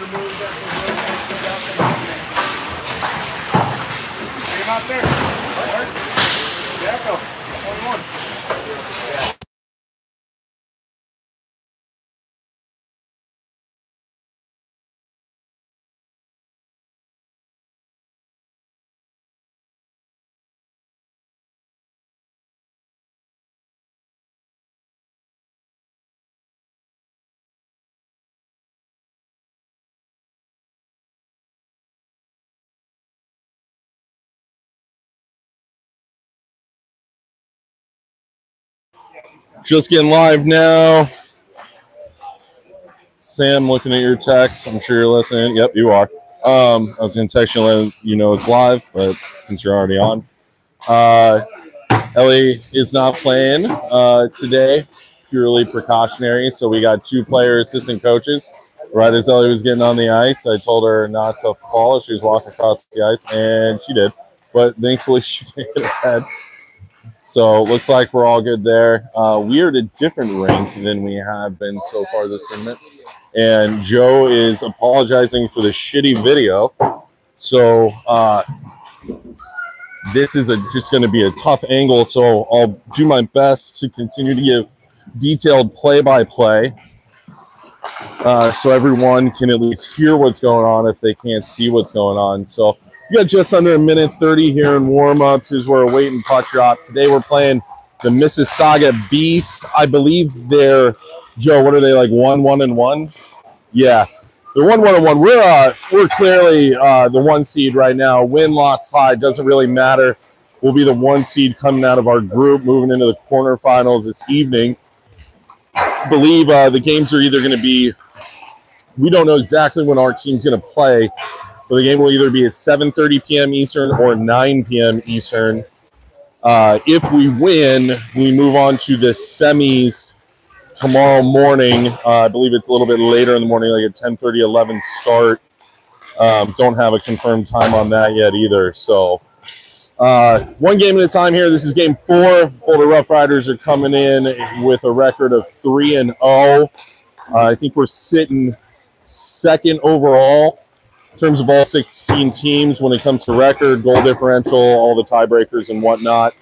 Out there. Jacko, 21. Just getting live now. Sam, looking at your text. I'm sure you're listening. Yep, you are. I was going to text you and let you know it's live, but since you're already on. Ellie is not playing today, purely precautionary. So we got 2 player assistant coaches. Right as Ellie was getting on the ice, I told her not to fall. She was walking across the ice, and she did. But thankfully, she didn't hit her head. So looks like we're all good there. We are at a different rink than we have been so far this tournament. And Joe is apologizing for the shitty video. So this is just going to be a tough angle. So I'll do my best to continue to give detailed play-by-play so everyone can at least hear what's going on if they can't see what's going on. So we got just under 1:30 here in warm-ups as we're awaiting puck drop. Today we're playing the Mississauga Beast. I believe they're, Joe, what are they, like 1-1-1? Yeah, they're 1-1-1. We're clearly the 1 seed right now. Win, loss, tie, doesn't really matter. We'll be the 1 seed coming out of our group, moving into the quarterfinals this evening. I believe the games are either going to be, we don't know exactly when our team's going to play, but the game will either be at 7:30 p.m. Eastern or 9 p.m. Eastern. If we win, we move on to the semis tomorrow morning. I believe it's a little bit later in the morning, like a 10:30, 11 start. Don't have a confirmed time on that yet either. So 1 game at a time here. This is game 4. Boulder Rough Riders are coming in with a record of 3-0. I think we're sitting 2nd overall in terms of all 16 teams when it comes to record, goal differential, all the tiebreakers and whatnot.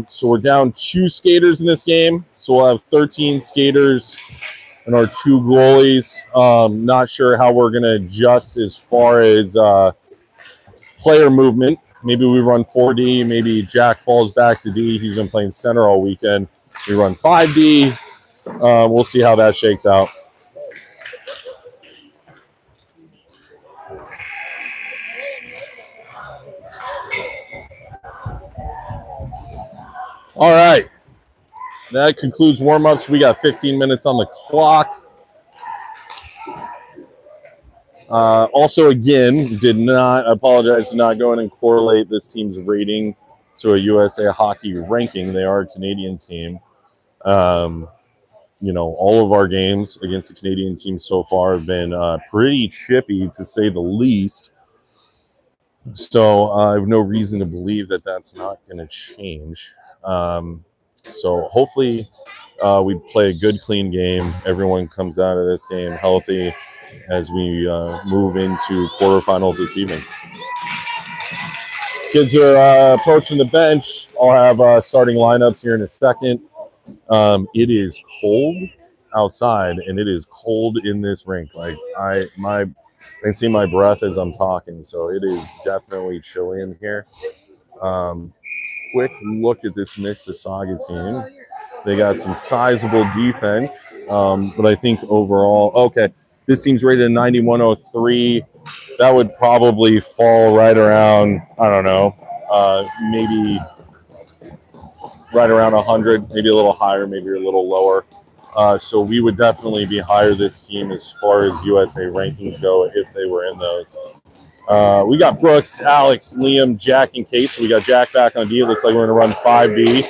So we're down 2 skaters in this game. So we'll have 13 skaters and our 2 goalies. Not sure how we're going to adjust as far as player movement. Maybe we run 4D. Maybe Jack falls back to D. He's been playing center all weekend. We run 5D. We'll see how that shakes out. All right. That concludes warm-ups. We got 15 minutes on the clock. Also, again, apologize to not go in and correlate this team's rating to a USA Hockey ranking. They are a Canadian team. All of our games against the Canadian team so far have been pretty chippy, to say the least. So I have no reason to believe that that's not going to change. So hopefully we play a good, clean game. Everyone comes out of this game healthy as we move into quarterfinals this evening. Kids are approaching the bench. I'll have starting lineups here in a second. It is cold outside, and it is cold in this rink. Like I can see my breath as I'm talking, so it is definitely chilly in here. Quick look at this Mississauga team. They got some sizable defense, but I think overall, okay, this team's rated a 91.03. That would probably fall right around, I don't know, maybe right around 100, maybe a little higher, maybe a little lower. So we would definitely be higher this team as far as USA rankings go if they were in those. We got Brooks, Alex, Liam, Jack, and Kate. So we got Jack back on D. It looks like we're going to run 5D.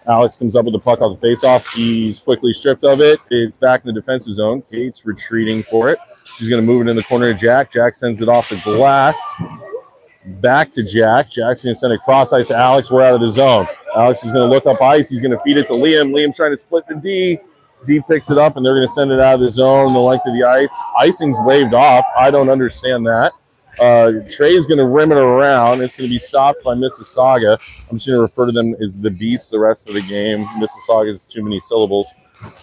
Alex comes up with the puck off the faceoff. He's quickly stripped of it. It's back in the defensive zone. Kate's retreating for it. She's going to move it in the corner to Jack. Jack sends it off the glass. Back to Jack. Jack's going to send it cross ice to Alex. We're out of the zone. Alex is going to look up ice. He's going to feed it to Liam. Liam trying to split the D. D picks it up, and they're going to send it out of the zone, the length of the ice. Icing's waved off. I don't understand that. Trey's going to rim it around. It's going to be stopped by Mississauga. I'm just going to refer to them as the Beast the rest of the game. Mississauga is too many syllables.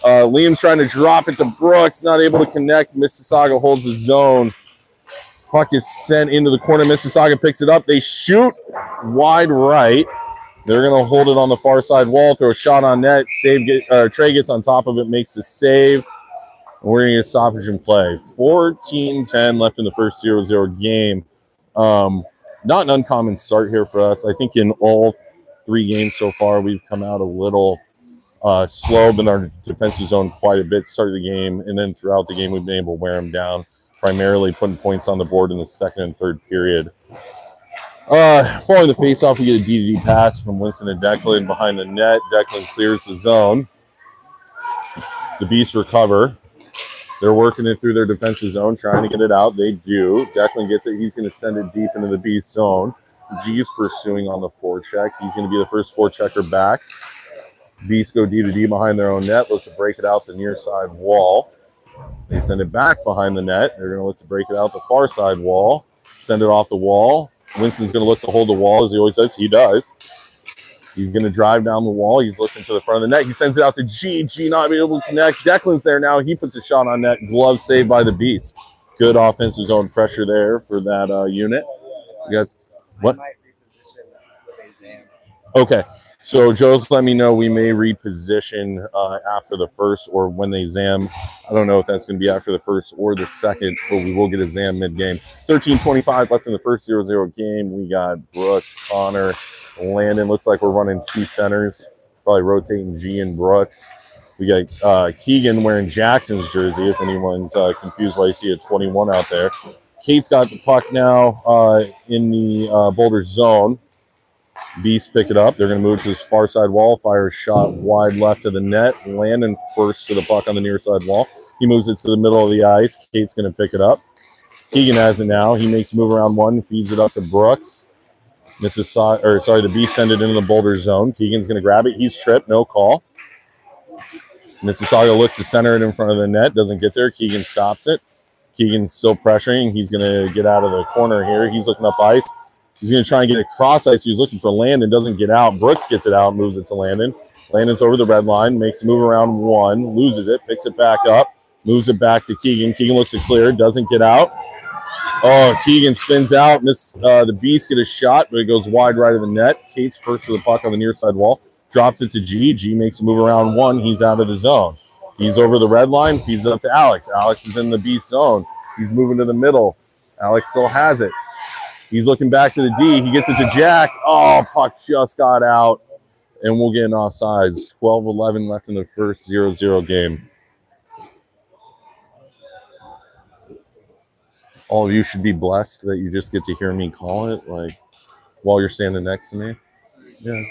Liam's trying to drop it to Brooks, not able to connect. Mississauga holds the zone. Puck is sent into the corner. Mississauga picks it up. They shoot wide right. They're going to hold it on the far side wall, throw a shot on net. Trey gets on top of it, makes the save. We're going to get a stoppage in play. 14-10 left in the first 0-0 game. Not an uncommon start here for us. I think in all 3 games so far, we've come out a little slow, been our defensive zone quite a bit, start of the game, and then throughout the game, we've been able to wear them down, primarily putting points on the board in the second and third period. Following the face-off, we get a D-to-D pass from Winston and Declan behind the net. Declan clears the zone. The Beasts recover. They're working it through their defensive zone, trying to get it out. They do. Declan gets it. He's going to send it deep into the Beast zone. G's pursuing on the forecheck. He's going to be the first forechecker back. Beasts go D-to-D behind their own net. Look to break it out the near side wall. They send it back behind the net. They're going to look to break it out the far side wall. Send it off the wall. Winston's going to look to hold the wall, as he always does. He does. He's going to drive down the wall. He's looking to the front of the net. He sends it out to G. G not being able to connect. Declan's there now. He puts a shot on net. Glove saved by the Beast. Good offensive zone pressure there for that unit. We got what? Okay. So Joe's let me know we may reposition after the first or when they zam. I don't know if that's going to be after the first or the second, but we will get a zam mid-game. 13:25 left in the first 0-0 game. We got Brooks, Connor, Landon. Looks like we're running 2 centers, probably rotating G and Brooks. We got Keegan wearing Jackson's jersey, if anyone's confused why you see a 21 out there. Kate's got the puck now in the Boulder zone. Beasts pick it up. They're going to move to this far side wall, fire a shot wide left of the net. Landon first to the puck on the near side wall. He moves it to the middle of the ice. Kate's going to pick it up. Keegan has it now. He makes a move around one, feeds it up to Brooks. The Beast send it into the Boulder zone. Keegan's going to grab it. He's tripped. No call. Mississauga looks to center it in front of the net. Doesn't get there. Keegan stops it. Keegan's still pressuring. He's going to get out of the corner here. He's looking up ice. He's going to try and get it cross ice. He was looking for Landon. Doesn't get out. Brooks gets it out. Moves it to Landon. Landon's over the red line. Makes a move around one. Loses it. Picks it back up. Moves it back to Keegan. Keegan looks to clear. Doesn't get out. Oh, Keegan spins out. The Beast get a shot, but it goes wide right of the net. Kate's first to the puck on the near side wall. Drops it to G. G makes a move around one. He's out of the zone. He's over the red line. Feeds it up to Alex. Alex is in the Beast zone. He's moving to the middle. Alex still has it. He's looking back to the D. He gets it to Jack. Oh, puck just got out. And we'll get an offsides. 12-11 left in the first 0-0 game. All of you should be blessed that you just get to hear me call it, like, while you're standing next to me. Yeah.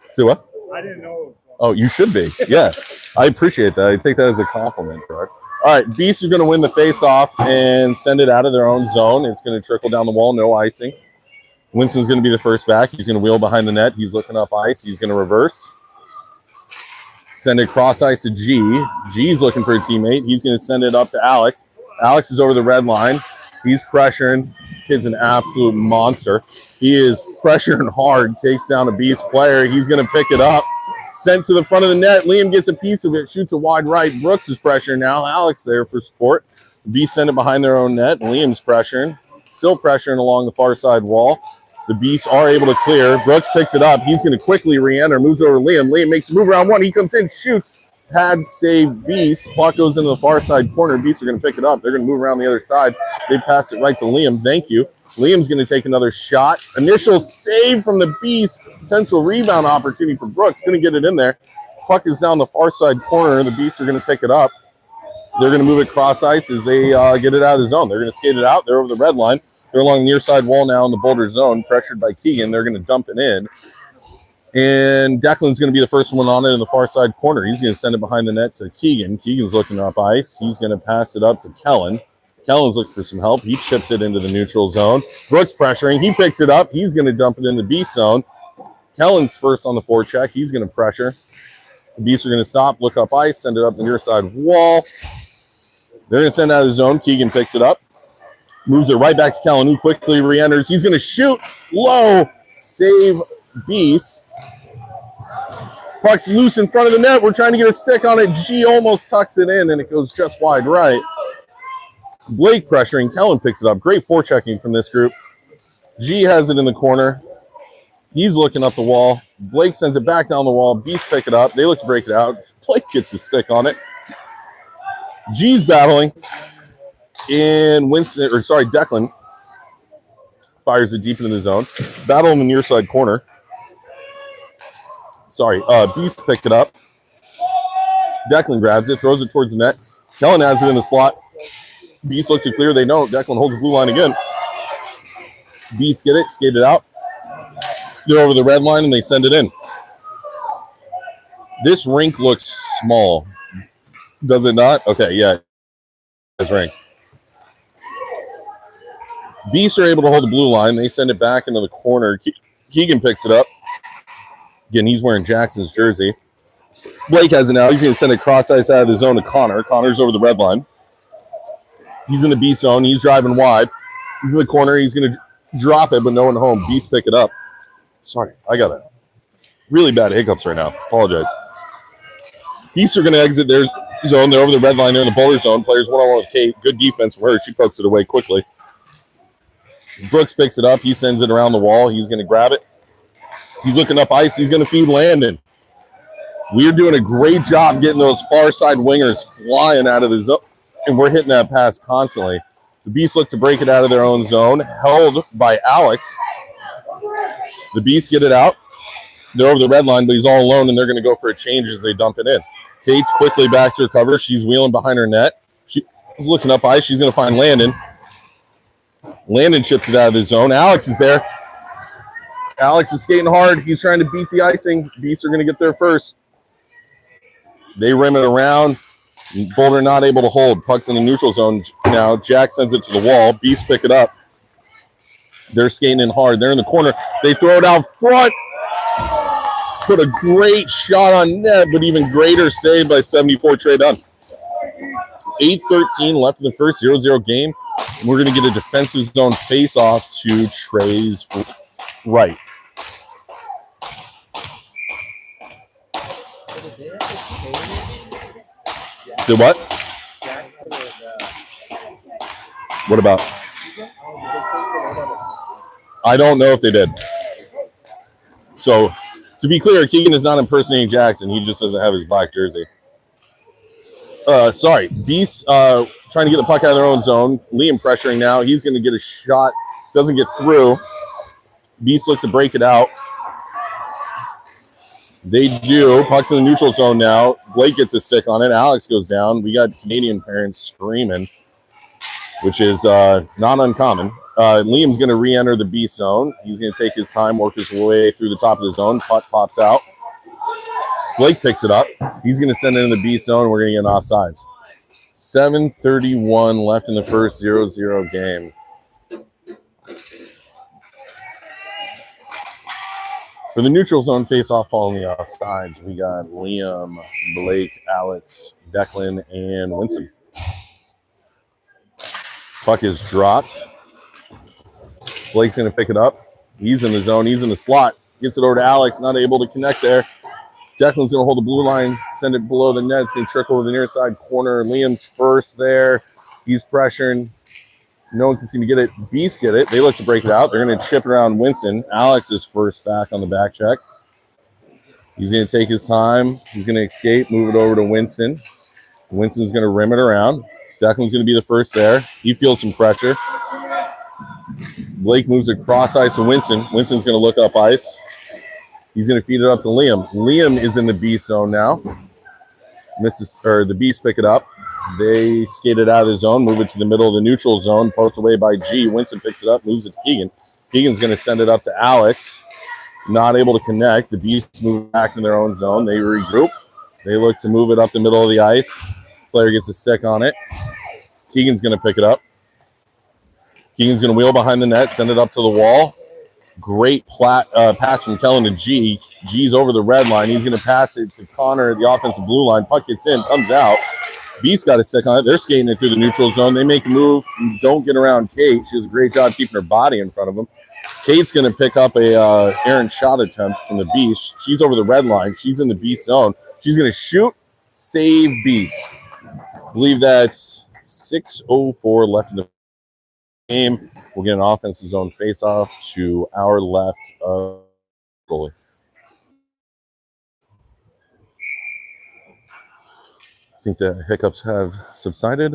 See what? I didn't know it was called. Oh, you should be. Yeah. I appreciate that. I take that as a compliment, Gerard. All right, Beasts are going to win the face-off and send it out of their own zone. It's going to trickle down the wall, no icing. Winston's going to be the first back. He's going to wheel behind the net. He's looking up ice. He's going to reverse. Send it cross ice to G. G's looking for a teammate. He's going to send it up to Alex. Alex is over the red line. He's pressuring. Kid's an absolute monster. He is pressuring hard. Takes down a Beast player. He's going to pick it up. Sent to the front of the net. Liam gets a piece of it. Shoots a wide right. Brooks is pressuring now. Alex there for support. The Beast send it behind their own net. Liam's pressuring. Still pressuring along the far side wall. The Beasts are able to clear. Brooks picks it up. He's going to quickly re-enter. Moves over to Liam. Liam makes a move around one. He comes in. Shoots. Pad save Beast. Puck goes into the far side corner. Beasts are going to pick it up. They're going to move around the other side. They pass it right to Liam. Thank you. Liam's going to take another shot. Initial save from the Beast. Potential rebound opportunity for Brooks. Going to get it in there. Puck is down the far side corner. The Beasts are going to pick it up. They're going to move it cross ice as they get it out of the zone. They're going to skate it out. They're over the red line. They're along the near side wall now in the Boulder zone. Pressured by Keegan. They're going to dump it in. And Declan's going to be the first one on it in the far side corner. He's going to send it behind the net to Keegan. Keegan's looking up ice. He's going to pass it up to Kellen. Kellen's looking for some help. He chips it into the neutral zone. Brooks pressuring. He picks it up. He's going to dump it in the B zone. Kellen's first on the forecheck. He's going to pressure. The Beasts are going to stop, look up ice, send it up the near side wall. They're going to send it out of the zone. Keegan picks it up. Moves it right back to Kellen, who quickly re-enters. He's going to shoot low. Save Beast. Puck's loose in front of the net. We're trying to get a stick on it. G almost tucks it in, and it goes just wide right. Blake pressuring. Kellen picks it up. Great forechecking from this group. G has it in the corner. He's looking up the wall. Blake sends it back down the wall. Beast pick it up. They look to break it out. Blake gets a stick on it. G's battling. And Declan fires it deep into the zone. Battle in the near side corner. Beast picked it up. Declan grabs it, throws it towards the net. Kellen has it in the slot. Beast look to clear. They don't. Declan holds the blue line again. Beast get it, skate it out. They're over the red line and they send it in. This rink looks small. Does it not? Okay, yeah. This rink. Beasts are able to hold the blue line. They send it back into the corner. Keegan picks it up. Again, he's wearing Jackson's jersey. Blake has it now. He's going to send it cross ice out of the zone to Connor. Connor's over the red line. He's in the Beast zone. He's driving wide. He's in the corner. He's going to drop it, but no one home. Beast pick it up. Sorry, I got a really bad hiccups right now. Apologize. Beasts are going to exit their zone. They're over the red line. They're in the Boulder zone. Players one-on-one with Kate. Good defense from her. She pokes it away quickly. Brooks picks it up. He sends it around the wall. He's going to grab it. He's looking up ice. He's going to feed Landon. We're doing a great job getting those far side wingers flying out of the zone, and we're hitting that pass constantly. The Beasts look to break it out of their own zone, held by Alex. The Beasts get it out. They're over the red line, but he's all alone, and they're going to go for a change as they dump it in. Kate's quickly back to her cover. She's wheeling behind her net. She's looking up ice. She's going to find Landon. Landon chips it out of the zone. Alex is there. Alex is skating hard. He's trying to beat the icing. Beasts are going to get there first. They rim it around. Boulder not able to hold. Puck's in the neutral zone now. Jack sends it to the wall. Beasts pick it up. They're skating in hard. They're in the corner. They throw it out front. Put a great shot on net, but even greater save by 74 Trey Dunn. 8:13 left in the first 0-0 game. We're going to get a defensive zone face-off to Trey's right. So what? What about? I don't know if they did. So, to be clear, Keegan is not impersonating Jackson. He just doesn't have his black jersey. Beasts trying to get the puck out of their own zone. Liam pressuring now. He's going to get a shot. Doesn't get through. Beasts look to break it out. They do. Puck's in the neutral zone now. Blake gets a stick on it. Alex goes down. We got Canadian parents screaming, which is not uncommon. Liam's going to re-enter the B zone. He's going to take his time, work his way through the top of the zone. Puck pops out. Blake picks it up. He's going to send it in the B zone. We're going to get an offsides. 7:31 left in the first 0-0 game. For the neutral zone face-off following the offsides, we got Liam, Blake, Alex, Declan, and Winston. Puck is dropped. Blake's going to pick it up. He's in the zone. He's in the slot. Gets it over to Alex. Not able to connect there. Declan's going to hold the blue line, send it below the net. It's going to trickle over the near side corner. Liam's first there. He's pressuring. No one can seem to get it. Beast get it. They look to break it out. They're going to chip it around Winston. Alex is first back on the back check. He's going to take his time. He's going to escape, move it over to Winston. Winston's going to rim it around. Declan's going to be the first there. He feels some pressure. Blake moves across ice to Winston. Winston's going to look up ice. He's going to feed it up to Liam. Liam is in the B zone now. The Beast pick it up. They skate it out of the zone, move it to the middle of the neutral zone, poked away by G. Winston picks it up, moves it to Keegan. Keegan's going to send it up to Alex. Not able to connect. The Beasts move back in their own zone. They regroup. They look to move it up the middle of the ice. Player gets a stick on it. Keegan's going to pick it up. Keegan's going to wheel behind the net, send it up to the wall. Great pass from Kellen to G. G's over the red line. He's going to pass it to Connor at the offensive blue line. Puck gets in, comes out. Beast got a stick on it. They're skating it through the neutral zone. They make a move. Don't get around Kate. She does a great job keeping her body in front of them. Kate's going to pick up a errant shot attempt from the Beast. She's over the red line. She's in the Beast zone. She's going to shoot, save Beast. I believe that's 6:04 left in the game. We'll get an offensive zone face-off to our left of goalie. I think the hiccups have subsided.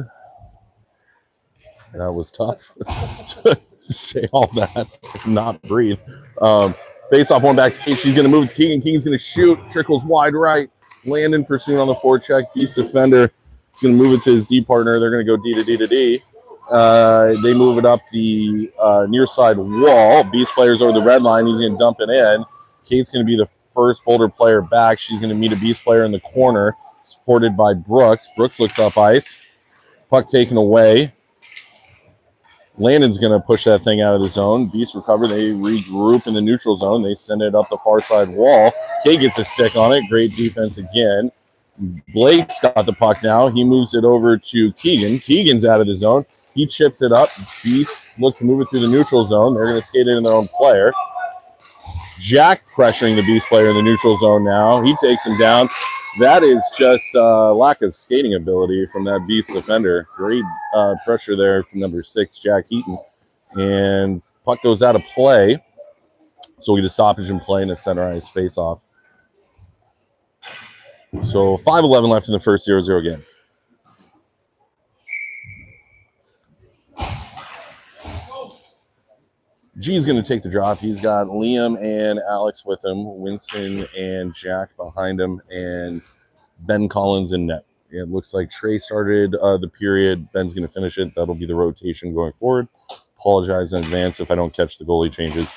That was tough to say all that and not breathe. Face-off one back to Kate. She's going to move to Keegan. Keegan's going to shoot. Trickles wide right. Landon pursuing on the forecheck. Beast defender. He's going to move it to his D partner. They're going to go D to D to D. They move it up the near side wall. Beast player's over the red line. He's going to dump it in. Kate's going to be the first Boulder player back. She's going to meet a Beast player in the corner, supported by Brooks. Brooks looks up ice. Puck taken away. Landon's going to push that thing out of the zone. Beast recover. They regroup in the neutral zone. They send it up the far side wall. Kate gets a stick on it. Great defense again. Blake's got the puck now. He moves it over to Keegan. Keegan's out of the zone. He chips it up. Beast look to move it through the neutral zone. They're going to skate it in their own player. Jack pressuring the Beast player in the neutral zone now. He takes him down. That is just lack of skating ability from that Beast defender. Great pressure there from number 6, Jack Heaton. And puck goes out of play. So we get a stoppage in play and a center ice face-off. So 5:11 left in the first 0-0 game. G's going to take the drop. He's got Liam and Alex with him, Winston and Jack behind him, and Ben Collins in net. It looks like Trey started the period. Ben's going to finish it. That'll be the rotation going forward. Apologize in advance if I don't catch the goalie changes.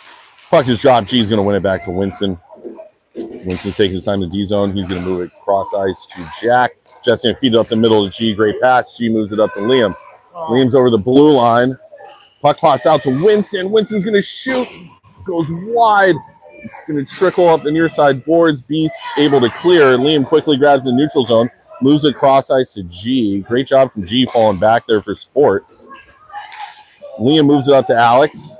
Puck is dropped. G's going to win it back to Winston. Winston's taking his time to D-zone. He's going to move it cross ice to Jack. Jack's going to feed it up the middle to G. Great pass. G moves it up to Liam. Liam's over the blue line. Puck pops out to Winston. Winston's going to shoot. Goes wide. It's going to trickle up the near side boards. Beast able to clear. Liam quickly grabs the neutral zone. Moves it cross ice to G. Great job from G falling back there for support. Liam moves it up to Alex.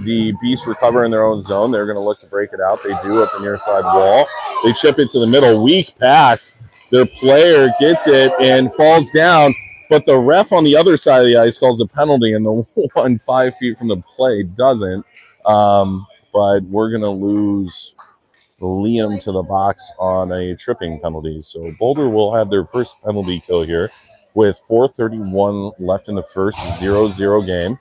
The Beast recover in their own zone. They're going to look to break it out. They do up the near side wall. They chip it to the middle. Weak pass. Their player gets it and falls down. But the ref on the other side of the ice calls a penalty, and the one 5 feet from the play doesn't. But we're going to lose Liam to the box on a tripping penalty. So Boulder will have their first penalty kill here with 4:31 left in the first 0-0 game.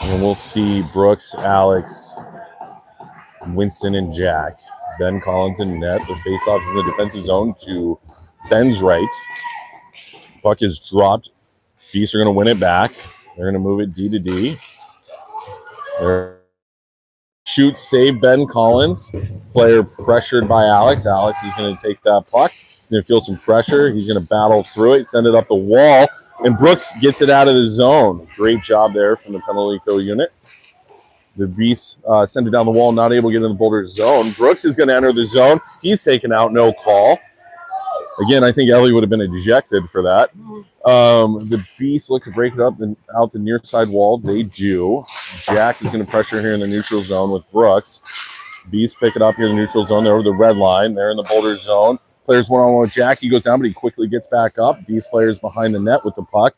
And we'll see Brooks, Alex, Winston, and Jack. Ben Collins in net. The faceoff is in the defensive zone to Ben's right. Puck is dropped. Beasts are going to win it back. They're going to move it D to D. Shoot, save Ben Collins. Player pressured by Alex. Alex is going to take that puck. He's going to feel some pressure. He's going to battle through it, send it up the wall. And Brooks gets it out of the zone. Great job there from the penalty kill unit. The Beast send it down the wall, not able to get in the Boulder zone. Brooks is going to enter the zone. He's taken out, no call. Again, I think Ellie would have been ejected for that. The Beast look to break it up and out the near side wall. They do. Jack is going to pressure here in the neutral zone with Brooks. Beast pick it up here in the neutral zone. They're over the red line. They're in the Boulder zone. Players one-on-one with Jack. He goes down, but he quickly gets back up. Beast players behind the net with the puck.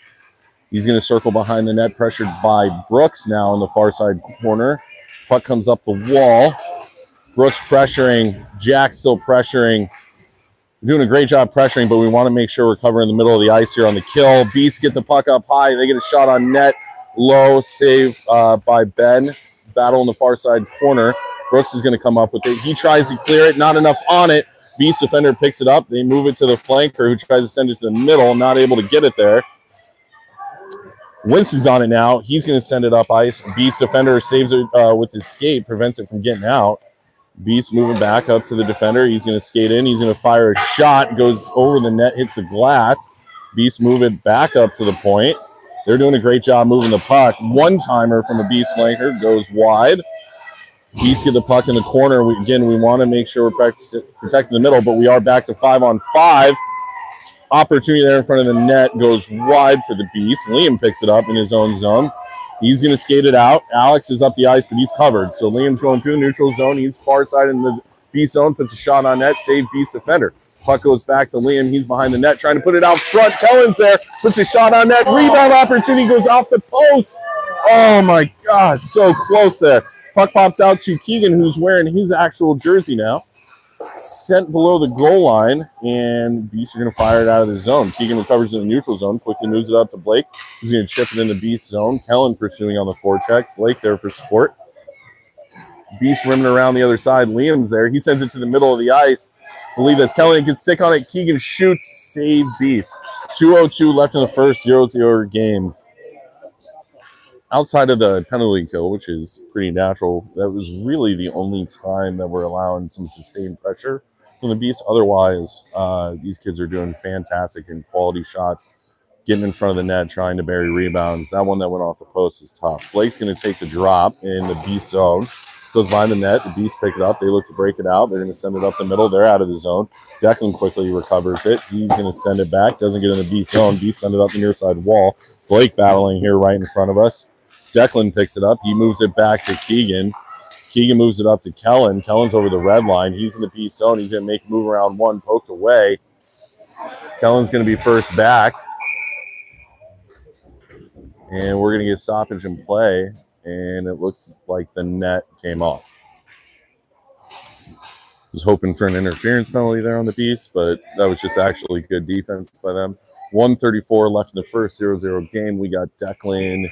He's going to circle behind the net, pressured by Brooks now in the far side corner. Puck comes up the wall. Brooks pressuring. Jack still pressuring. Doing a great job pressuring, but we want to make sure we're covering the middle of the ice here on the kill. Beasts get the puck up high. They get a shot on net. Low save by Ben. Battle in the far side corner. Brooks is going to come up with it. He tries to clear it. Not enough on it. Beast defender picks it up. They move it to the flanker who tries to send it to the middle. Not able to get it there. Winston's on it now. He's going to send it up ice. Beast defender saves it with his skate, prevents it from getting out. Beast moving back up to the defender. He's going to skate in. He's going to fire a shot. Goes over the net, hits the glass. Beast move it back up to the point. They're doing a great job moving the puck. One-timer from a Beast flanker goes wide. Beast get the puck in the corner. We want to make sure we're protecting the middle, but we are back to 5-on-5. Opportunity there in front of the net goes wide for the Beast. Liam picks it up in his own zone. He's going to skate it out. Alex is up the ice, but he's covered. So Liam's going through the neutral zone. He's far side in the Beast zone, puts a shot on net, save Beast defender. Puck goes back to Liam. He's behind the net, trying to put it out front. Kellen's there, puts a shot on net. Rebound opportunity goes off the post. Oh my God, so close there. Puck pops out to Keegan, who's wearing his actual jersey now. Sent below the goal line, and Beast are going to fire it out of the zone. Keegan recovers in the neutral zone, quickly moves it up to Blake. He's going to chip it in the Beast zone. Kellen pursuing on the forecheck. Blake there for support. Beast rimming around the other side. Liam's there. He sends it to the middle of the ice. I believe that's Kellen. Gets stick on it. Keegan shoots. Save Beast. 2:02 left in the first. 0-0 game. Outside of the penalty kill, which is pretty natural, that was really the only time that we're allowing some sustained pressure from the Beast. Otherwise, these kids are doing fantastic in quality shots, getting in front of the net, trying to bury rebounds. That one that went off the post is tough. Blake's going to take the drop in the Beast zone. Goes behind the net. The Beast pick it up. They look to break it out. They're going to send it up the middle. They're out of the zone. Declan quickly recovers it. He's going to send it back. Doesn't get in the Beast zone. Beast send it up the near side wall. Blake battling here right in front of us. Declan picks it up. He moves it back to Keegan. Keegan moves it up to Kellen. Kellen's over the red line. He's in the Beast zone. He's going to make a move around one, poked away. Kellen's going to be first back. And we're going to get stoppage in play. And it looks like the net came off. Was hoping for an interference penalty there on the Beast, but that was just actually good defense by them. 1:34 left in the first 0-0 game. We got Declan,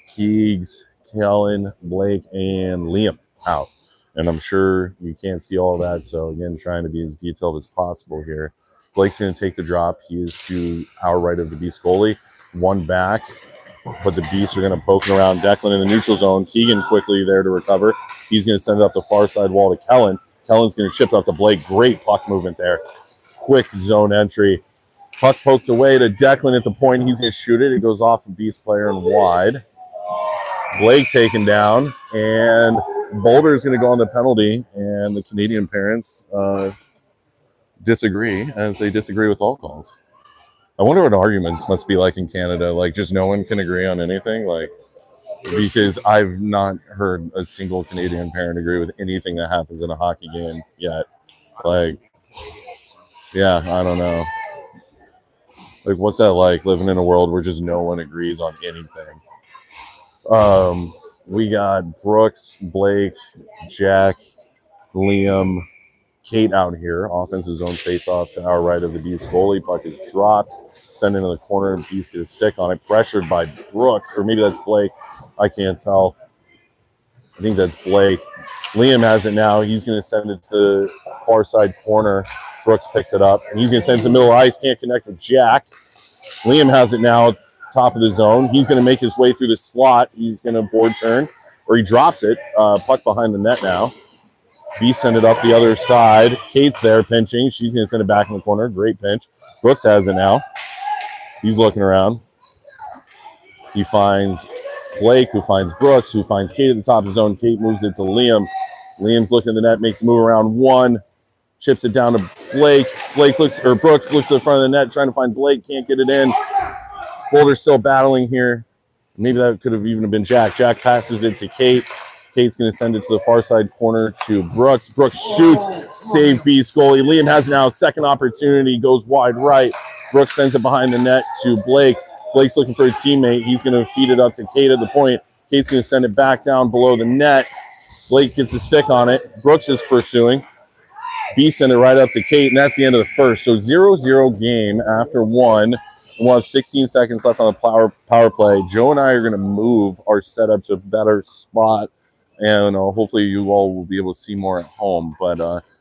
Keegs, Kellen, Blake, and Liam out. And I'm sure you can't see all that, so again, trying to be as detailed as possible here. Blake's going to take the drop. He is to our right of the Beast goalie. One back, but the Beasts are going to poke around Declan in the neutral zone. Keegan quickly there to recover. He's going to send it up the far side wall to Kellen. Kellen's going to chip up to Blake. Great puck movement there. Quick zone entry. Puck poked away to Declan at the point. He's going to shoot it. It goes off a Beast player and wide. Blake taken down, and Boulder is going to go on the penalty, and the Canadian parents disagree, as they disagree with all calls. I wonder what arguments must be like in Canada. Like, just no one can agree on anything? Like, because I've not heard a single Canadian parent agree with anything that happens in a hockey game yet. Like, yeah, I don't know. Like, what's that like, living in a world where just no one agrees on anything? We got Brooks, Blake, Jack, Liam, Kate out here. Offensive zone face-off to our right of the Beast goalie. Puck is dropped. Sent into the corner. Beast gets a stick on it. Pressured by Brooks, or maybe that's Blake. I can't tell. I think that's Blake. Liam has it now. He's going to send it to the far side corner. Brooks picks it up, and he's going to send it to the middle of the ice. Can't connect with Jack. Liam has it now, top of the zone. He's going to make his way through the slot. He's going to board turn, or he drops it. Puck behind the net now. Beast send it up the other side. Kate's there pinching. She's going to send it back in the corner. Great pinch. Brooks has it now. He's looking around. He finds Blake, who finds Brooks, who finds Kate at the top of the zone. Kate moves it to Liam. Liam's looking at the net, makes a move around one, chips it down to Blake. Brooks looks to the front of the net, trying to find Blake, can't get it in. Boulder's still battling here. Maybe that could have even been Jack. Jack passes it to Kate. Kate's going to send it to the far side corner to Brooks. Brooks shoots, save Beast goalie. Liam has now second opportunity, goes wide right. Brooks sends it behind the net to Blake. Blake's looking for a teammate. He's going to feed it up to Kate at the point. Kate's going to send it back down below the net. Blake gets a stick on it. Brooks is pursuing. Beast send it right up to Kate, and that's the end of the first. So 0-0 game after one. We'll have 16 seconds left on the power play. Joe and I are going to move our setup to a better spot, and hopefully you all will be able to see more at home. But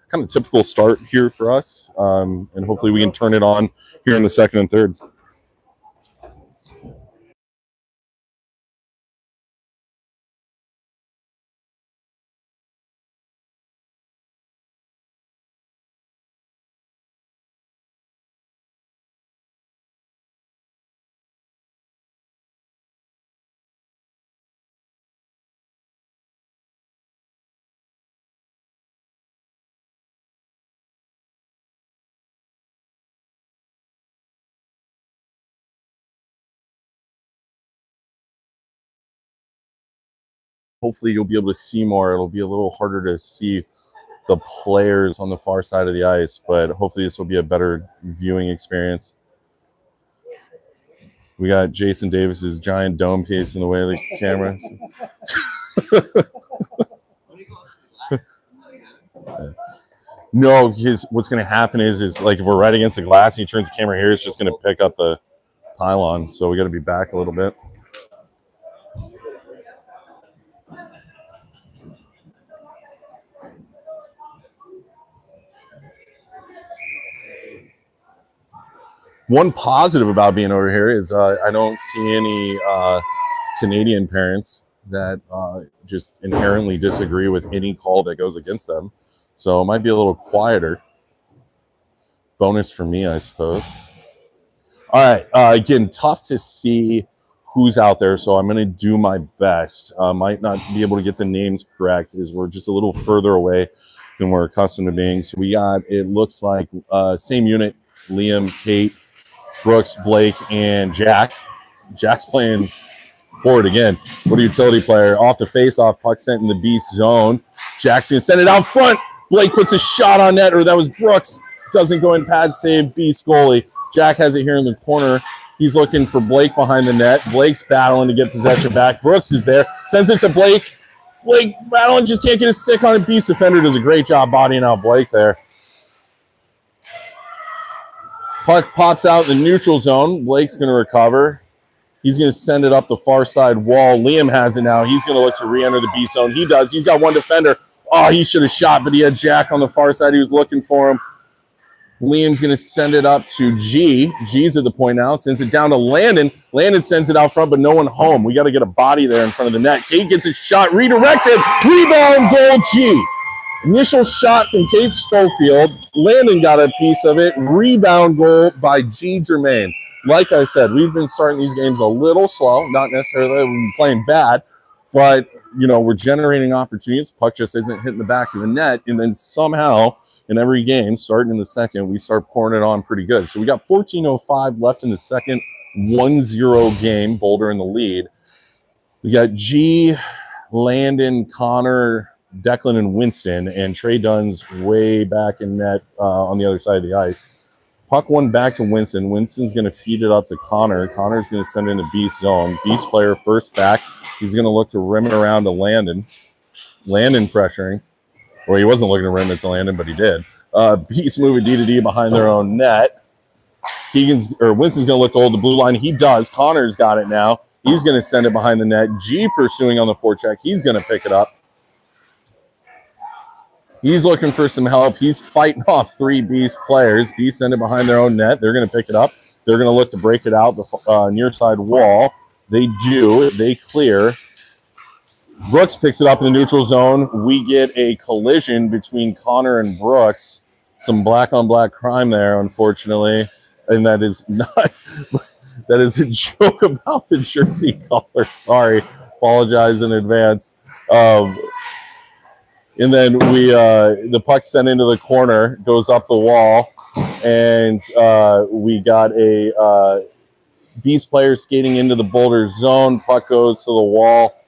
kind of typical start here for us, and hopefully we can turn it on here in the second and third. hopefully you'll be able to see more. It'll be a little harder to see the players on the far side of the ice, but hopefully this will be a better viewing experience. We got Jason Davis's giant dome piece in the way of the camera. No, because what's going to happen is like if we're right against the glass, he turns the camera here, it's just going to pick up the pylon. So we got to be back a little bit. One positive about being over here is I don't see any Canadian parents that just inherently disagree with any call that goes against them. So it might be a little quieter. Bonus for me, I suppose. All right. Again, tough to see who's out there, so I'm going to do my best. Might not be able to get the names correct as we're just a little further away than we're accustomed to being. So we got, it looks like, same unit, Liam, Kate, Brooks, Blake, and Jack. Jack's playing forward again. What a utility player. Off the face-off, puck sent in the beast zone. Jack's going to send it out front. Blake puts a shot on net, or that was Brooks. Doesn't go in, pad save, beast goalie. Jack has it here in the corner. He's looking for Blake behind the net. Blake's battling to get possession back. Brooks is there. Sends it to Blake. Blake battling, just can't get a stick on it. Beast defender does a great job bodying out Blake there. Puck pops out in the neutral zone. Blake's going to recover. He's going to send it up the far side wall. Liam has it now. He's going to look to re-enter the beast zone. He does. He's got one defender. Oh, he should have shot, but he had Jack on the far side. He was looking for him. Liam's going to send it up to G. G's at the point now. Sends it down to Landon. Landon sends it out front, but no one home. We got to get a body there in front of the net. Kate gets a shot. Redirected. Rebound goal, G. Initial shot from Kate Schofield. Landon got a piece of it. Rebound goal by G. Germain. Like I said, we've been starting these games a little slow. Not necessarily that we've been playing bad, but, you know, we're generating opportunities. Puck just isn't hitting the back of the net. And then somehow, in every game, starting in the second, we start pouring it on pretty good. So we got 14:05 left in the second, 1-0 game, Boulder in the lead. We got G, Landon, Connor, Declan, and Winston, and Trey Dunn's way back in net on the other side of the ice. Puck one back to Winston. Winston's going to feed it up to Connor. Connor's going to send it into Beast zone. Beast player first back. He's going to look to rim it around to Landon. Landon pressuring. Well, he wasn't looking to rim it to Landon, but he did. Beast moving D to D behind their own net. Winston's going to look to hold the blue line. He does. Connor's got it now. He's going to send it behind the net. G pursuing on the forecheck. He's going to pick it up. He's looking for some help. He's fighting off three Beast players. Beast send it behind their own net. They're going to pick it up. They're going to look to break it out the near side wall. They do. They clear. Brooks picks it up in the neutral zone. We get a collision between Connor and Brooks. Some black-on-black crime there, unfortunately. And that is not... that is a joke about the jersey color. Sorry. Apologize in advance. And then the puck sent into the corner, goes up the wall, and we got a Beast player skating into the Boulder zone. Puck goes to the wall,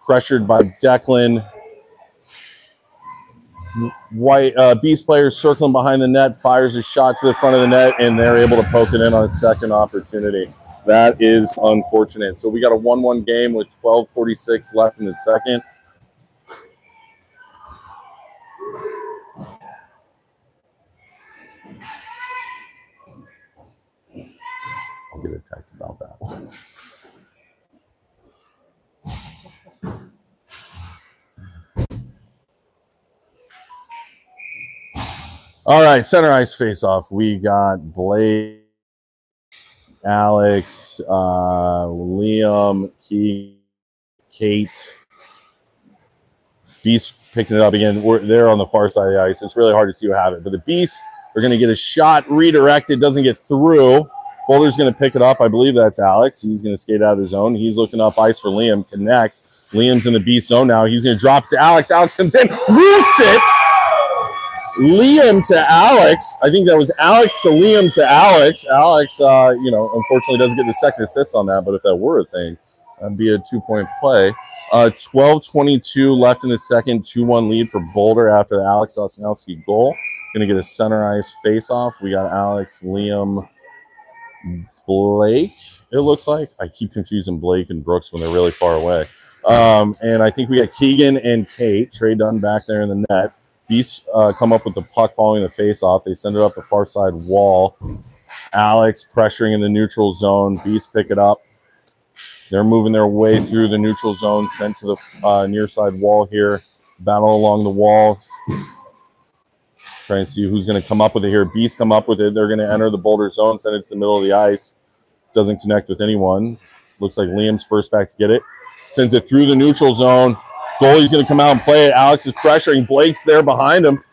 pressured by Declan. Beast player circling behind the net, fires a shot to the front of the net, and they're able to poke it in on a second opportunity. That is unfortunate. So we got a 1-1 game with 12:46 left in the second. I'll get a text about that one. All right, center ice face-off. We got Blake, Alex, Liam, Kate. Beast picking it up again. They're on the far side of the ice. It's really hard to see what happened. But the Beasts are going to get a shot redirected. Doesn't get through. Boulder's going to pick it up. I believe that's Alex. He's going to skate out of the zone. He's looking up ice for Liam. Connects. Liam's in the Beast zone now. He's going to drop it to Alex. Alex comes in. Roofs it. Liam to Alex. I think that was Alex to Liam to Alex. Alex, unfortunately doesn't get the second assist on that, but if that were a thing, That'd be a 2-point play. 12:22 left in the second. 2-1 lead for Boulder after the Alex Osinowski goal. Going to get a center ice face-off. We got Alex, Liam, Blake, it looks like. I keep confusing Blake and Brooks when they're really far away. And I think we got Keegan and Kate. Trey Dunn back there in the net. These come up with the puck following the face-off. They send it up the far side wall. Alex pressuring in the neutral zone. Beast pick it up. They're moving their way through the neutral zone, sent to the near side wall here. Battle along the wall. Trying to see who's going to come up with it here. Beast come up with it. They're going to enter the Boulder zone, send it to the middle of the ice. Doesn't connect with anyone. Looks like Liam's first back to get it. Sends it through the neutral zone. Goalie's going to come out and play it. Alex is pressuring. Blake's there behind him.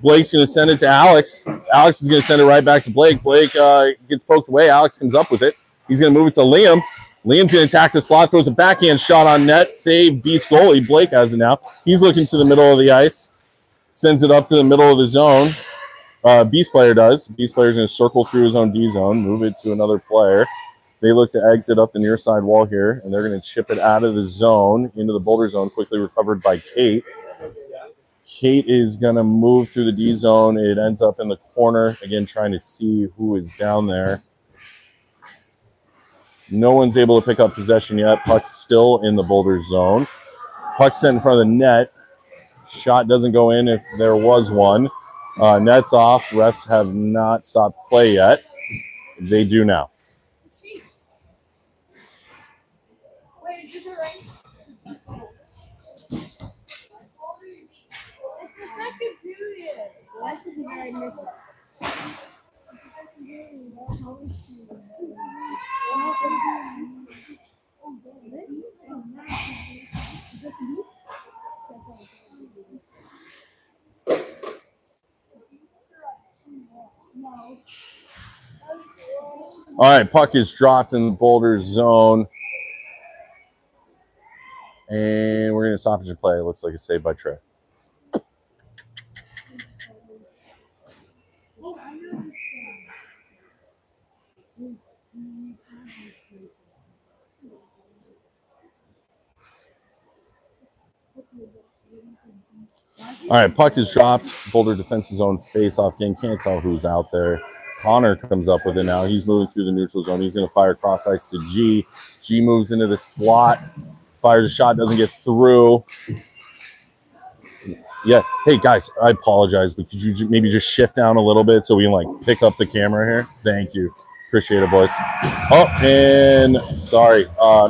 Blake's going to send it to Alex. Alex is going to send it right back to Blake. Blake gets poked away. Alex comes up with it. He's going to move it to Liam. Liam's going to attack the slot. Throws a backhand shot on net. Save Beast goalie. Blake has it now. He's looking to the middle of the ice. Sends it up to the middle of the zone. Beast player does. Beast player is going to circle through his own D zone. Move it to another player. They look to exit up the near side wall here, and they're going to chip it out of the zone into the Boulder zone, quickly recovered by Kate. Kate is going to move through the D zone. It ends up in the corner, again, trying to see who is down there. No one's able to pick up possession yet. Puck's still in the Boulder zone. Puck's set in front of the net. Shot doesn't go in if there was one. Net's off. Refs have not stopped play yet. They do now. All right, puck is dropped in the Boulder zone. And we're going to stoppage and play. It looks like a save by Trey. All right, puck is dropped. Boulder defensive zone face-off game. Can't tell who's out there. Connor comes up with it now. He's moving through the neutral zone. He's going to fire cross ice to G. G moves into the slot. Fires a shot, doesn't get through. Yeah. Hey, guys, I apologize, but could you maybe just shift down a little bit so we can, like, pick up the camera here? Thank you. Appreciate it, boys. Oh, and sorry,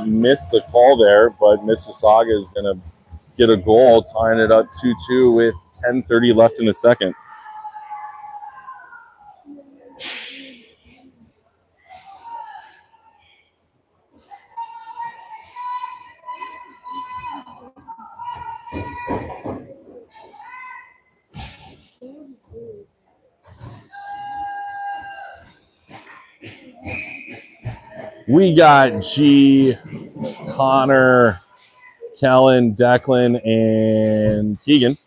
missed the call there, but Mississauga is going to get a goal, tying it up 2-2 with 10:30 left in the second. We got G, Connor, Kellen, Declan, and Keegan.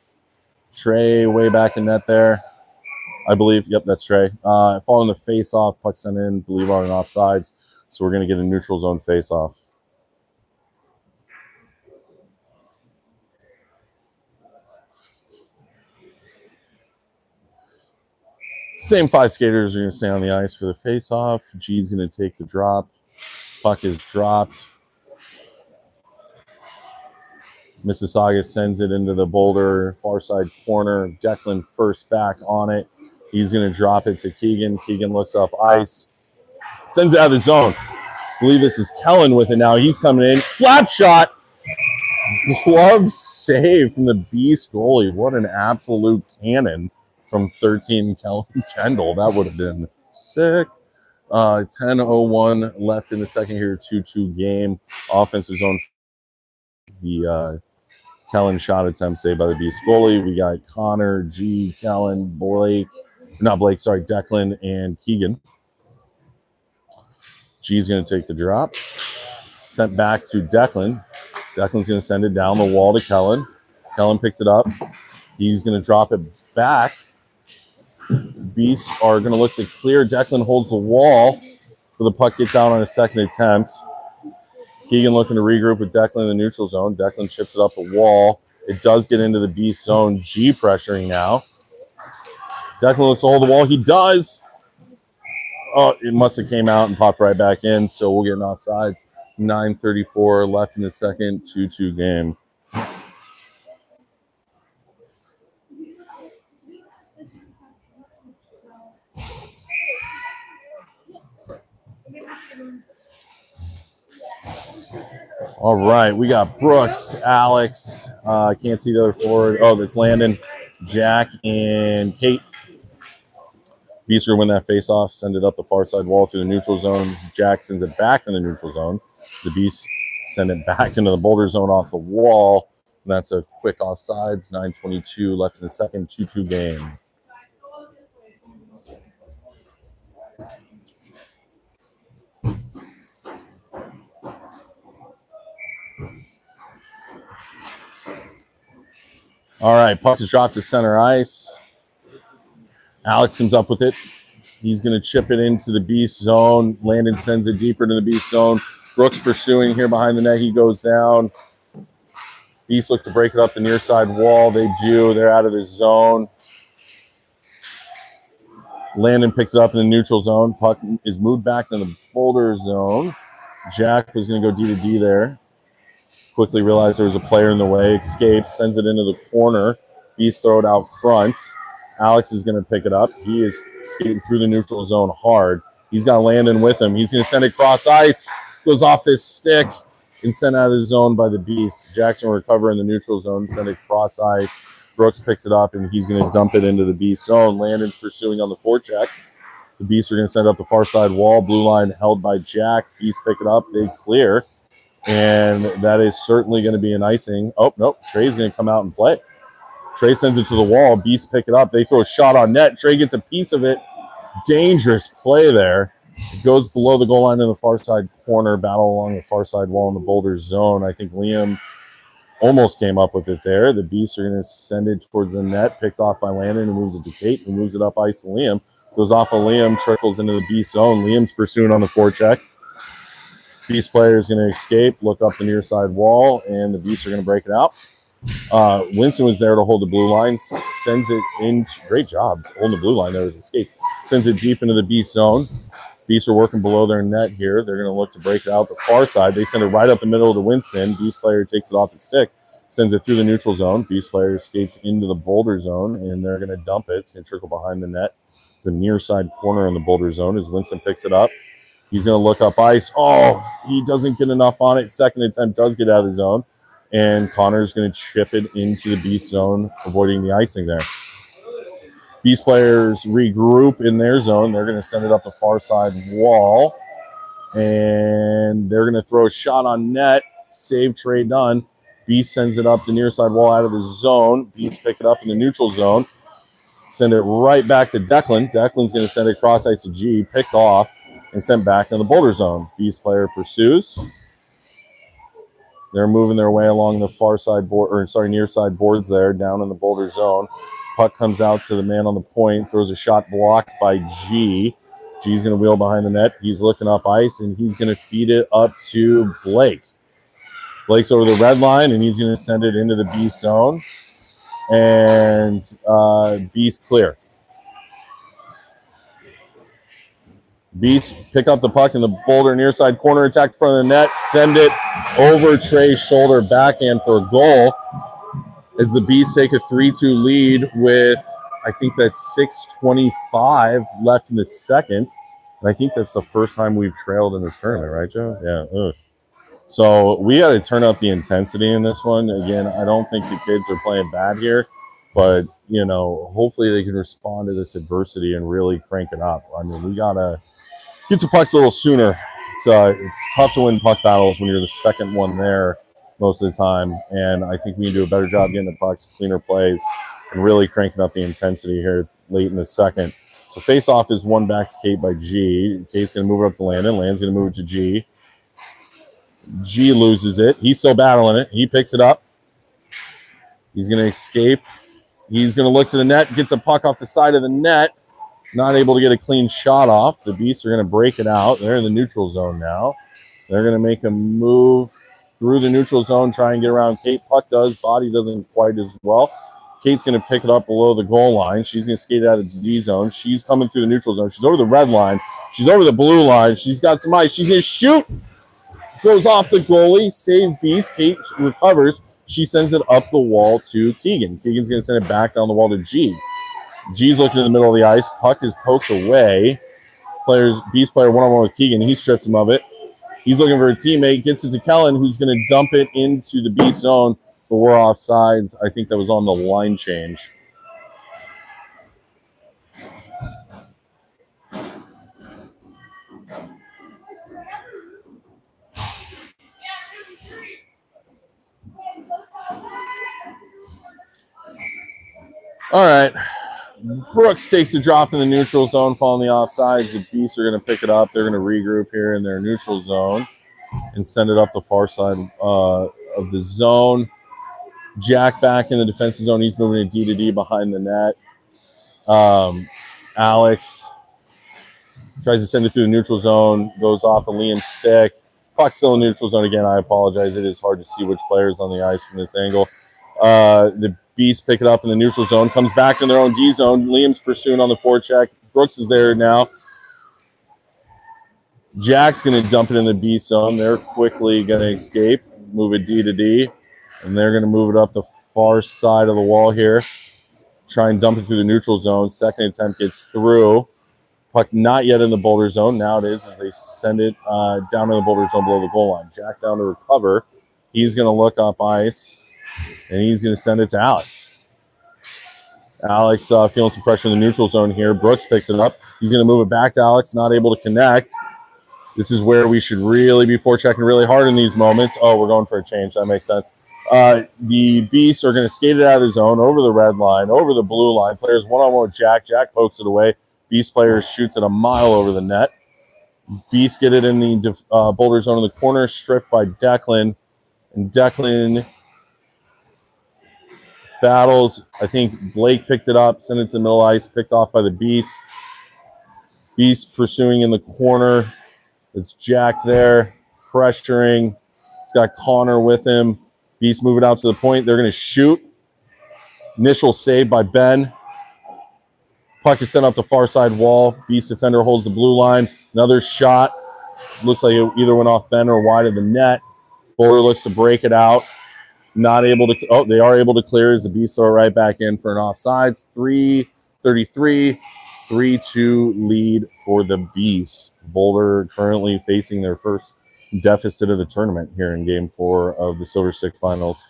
Trey way back in net there, I believe. Yep, that's Trey. Following the face-off, puck sent in, believe on an offsides. So we're going to get a neutral zone face-off. Same 5 skaters are going to stay on the ice for the face-off. G's going to take the drop. Puck is dropped. Mississauga sends it into the Boulder far side corner. Declan first back on it. He's going to drop it to Keegan. Keegan looks up ice. Sends it out of the zone. I believe this is Kellen with it now. He's coming in. Slap shot. Glove save from the Beast goalie. What an absolute cannon from 13 Kellen Kendall. That would have been sick. 10:01 left in the second here. 2-2 game. Offensive zone. The Kellen shot attempt saved by the Beast goalie. We got Connor, G, Kellen, Blake. Not Blake, sorry, Declan and Keegan. G's going to take the drop. Sent back to Declan. Declan's going to send it down the wall to Kellen. Kellen picks it up. He's going to drop it back. Beasts are going to look to clear. Declan holds the wall, but the puck gets out on a second attempt. Keegan looking to regroup with Declan in the neutral zone. Declan chips it up the wall. It does get into the beast zone. G pressuring now. Declan looks to hold the wall. He does. Oh, it must have came out and popped right back in, so we'll get an offsides. 9:34 left in the second, 2-2 game. All right, we got Brooks, Alex. I can't see the other forward. Oh, that's Landon, Jack, and Kate. Beast are going to win that face-off, send it up the far side wall through the neutral zone. Jack sends it back in the neutral zone. The Beast send it back into the Boulder zone off the wall. And that's a quick offsides. 9:22 left in the second, 2-2 game. All right, puck is dropped to center ice. Alex comes up with it. He's going to chip it into the Beast zone. Landon sends it deeper into the Beast zone. Brooks pursuing here behind the net. He goes down. Beast looks to break it up the near side wall. They do. They're out of the zone. Landon picks it up in the neutral zone. Puck is moved back into the Boulder zone. Jack is going to go D to D there. Quickly realized there was a player in the way. Escapes, sends it into the corner. Beast throw it out front. Alex is going to pick it up. He is skating through the neutral zone hard. He's got Landon with him. He's going to send it cross ice. Goes off his stick and sent out of the zone by the Beast. Jackson will recover in the neutral zone. Send it cross ice. Brooks picks it up, and he's going to dump it into the Beast zone. Landon's pursuing on the forecheck. The Beasts are going to send it up the far side wall. Blue line held by Jack. Beast pick it up. They clear. And that is certainly going to be an icing. Oh, nope. Trey's going to come out and play. Trey sends it to the wall. Beast pick it up. They throw a shot on net. Trey gets a piece of it. Dangerous play there. It goes below the goal line in the far side corner. Battle along the far side wall in the Boulder zone. I think Liam almost came up with it there. The Beasts are going to send it towards the net. Picked off by Landon, who moves it to Kate, who moves it up ice to Liam. Goes off of Liam, trickles into the Beast zone. Liam's pursuing on the forecheck. Beast player is going to escape, look up the near side wall, and the Beasts are going to break it out. Winston was there to hold the blue line, sends it in. Great job holding the blue line there with the skates. Sends it deep into the Beast zone. Beasts are working below their net here. They're going to look to break it out the far side. They send it right up the middle to Winston. Beast player takes it off the stick, sends it through the neutral zone. Beast player skates into the Boulder zone, and they're going to dump it. It's going to trickle behind the net. The near side corner in the Boulder zone as Winston picks it up. He's going to look up ice. Oh, he doesn't get enough on it. Second attempt does get out of the zone. And Connor's going to chip it into the Beast zone, avoiding the icing there. Beast players regroup in their zone. They're going to send it up the far side wall. And they're going to throw a shot on net. Save, Trey done. Beast sends it up the near side wall out of the zone. Beast pick it up in the neutral zone. Send it right back to Declan. Declan's going to send it cross ice to G. Picked off and sent back in the Boulder zone. Beast player pursues. They're moving their way along the far side board, near side boards there, down in the Boulder zone. Puck comes out to the man on the point, throws a shot blocked by G. G's going to wheel behind the net. He's looking up ice, and he's going to feed it up to Blake. Blake's over the red line, and he's going to send it into the Beast zone. And Beast clear. Beast pick up the puck in the Boulder near side corner, attack in front of the net, send it over Trey's shoulder, backhand for a goal. As the Beast take a 3-2 lead with, I think that's 6:25 left in the second. And I think that's the first time we've trailed in this tournament, right, Joe? Yeah. Ugh. So we got to turn up the intensity in this one. Again, I don't think the kids are playing bad here, but, you know, hopefully they can respond to this adversity and really crank it up. I mean, we got to get to pucks a little sooner. It's tough to win puck battles when you're the second one there most of the time, and I think we can do a better job getting the pucks, cleaner plays, and really cranking up the intensity here late in the second. So face-off is won back to Kate by G. Kate's going to move it up to Landon. Landon's going to move it to G. G loses it. He's still battling it. He picks it up. He's going to escape. He's going to look to the net, gets a puck off the side of the net. Not able to get a clean shot off. The Beasts are going to break it out. They're in the neutral zone now. They're going to make a move through the neutral zone, try and get around Kate. Puck does. Body doesn't quite as well. Kate's going to pick it up below the goal line. She's going to skate out of the Z zone. She's coming through the neutral zone. She's over the red line. She's over the blue line. She's got some ice. She's going to shoot. Goes off the goalie. Save Beast. Kate recovers. She sends it up the wall to Keegan. Keegan's going to send it back down the wall to G. G's looking in the middle of the ice. Puck is poked away. Beast player one-on-one with Keegan. He strips him of it. He's looking for a teammate. Gets it to Kellen, who's going to dump it into the Beast zone. But we're offsides. I think that was on the line change. All right. Brooks takes a drop in the neutral zone, following the offsides. The Beasts are going to pick it up. They're going to regroup here in their neutral zone and send it up the far side of the zone. Jack back in the defensive zone. He's moving a D to D behind the net. Alex tries to send it through the neutral zone. Goes off of Liam's stick. Puck's still in neutral zone again. I apologize. It is hard to see which player's on the ice from this angle. The Beasts pick it up in the neutral zone. Comes back in their own D zone. Liam's pursuing on the forecheck. Brooks is there now. Jack's going to dump it in the B zone. They're quickly going to escape. Move it D to D. And they're going to move it up the far side of the wall here. Try and dump it through the neutral zone. Second attempt gets through. Puck not yet in the Boulder zone. Now it is as they send it down to the Boulder zone below the goal line. Jack down to recover. He's going to look up ice. And he's going to send it to Alex. Alex feeling some pressure in the neutral zone here. Brooks picks it up. He's going to move it back to Alex. Not able to connect. This is where we should really be forechecking really hard in these moments. Oh, we're going for a change. That makes sense. The Beasts are going to skate it out of the zone, over the red line, over the blue line. Players one-on-one with Jack. Jack pokes it away. Beast player shoots it a mile over the net. Beasts get it in the Boulder zone in the corner, stripped by Declan. And Declan battles. I think Blake picked it up, sent it to the middle ice, picked off by the Beast. Beast pursuing in the corner. It's Jack there, pressuring. It's got Connor with him. Beast moving out to the point. They're going to shoot. Initial save by Ben. Puck is sent up the far side wall. Beast defender holds the blue line. Another shot. Looks like it either went off Ben or wide of the net. Boulder looks to break it out. Not able to. Oh, they are able to clear as the Beast throw right back in for an offsides. 3:33, 3-2 lead for the Beast. Boulder currently facing their first deficit of the tournament here in Game 4 of the Silver Stick Finals.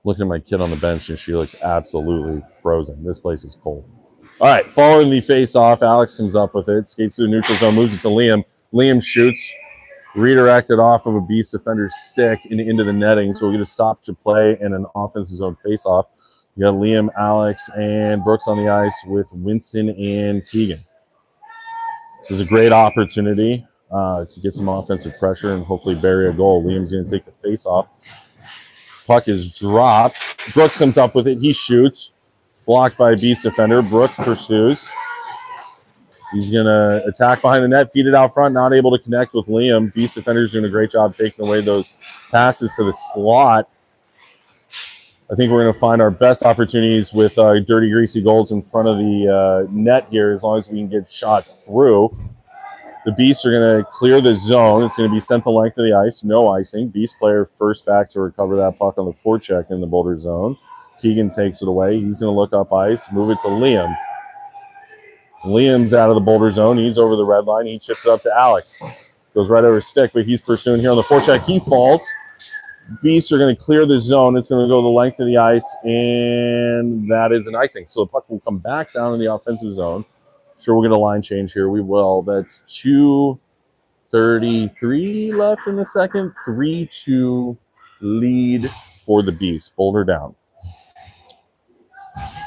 Looking at my kid on the bench, and she looks absolutely frozen. This place is cold. All right, following the face-off, Alex comes up with it, skates through the neutral zone, moves it to Liam. Liam shoots, redirected off of a Beast defender's stick and into the netting, so we'll get a stoppage of play and an offensive zone face-off. You got Liam, Alex, and Brooks on the ice with Winston and Keegan. This is a great opportunity to get some offensive pressure and hopefully bury a goal. Liam's going to take the face-off. Puck is dropped. Brooks comes up with it. He shoots. Blocked by a Beast defender. Brooks pursues. He's going to attack behind the net, feed it out front, not able to connect with Liam. Beast defender's doing a great job taking away those passes to the slot. I think we're going to find our best opportunities with dirty, greasy goals in front of the net here as long as we can get shots through. The Beasts are going to clear the zone. It's going to be sent the length of the ice. No icing. Beast player first back to recover that puck on the forecheck in the Boulder zone. Keegan takes it away. He's going to look up ice, move it to Liam. Liam's out of the Boulder zone. He's over the red line. He chips it up to Alex. Goes right over his stick, but he's pursuing here on the forecheck. He falls. Beasts are going to clear the zone. It's going to go the length of the ice, and that is an icing. So the puck will come back down in the offensive zone. Sure, we'll get a line change here. We will. That's 2:33 left in the second. 3-2 lead for the Beast. Boulder down.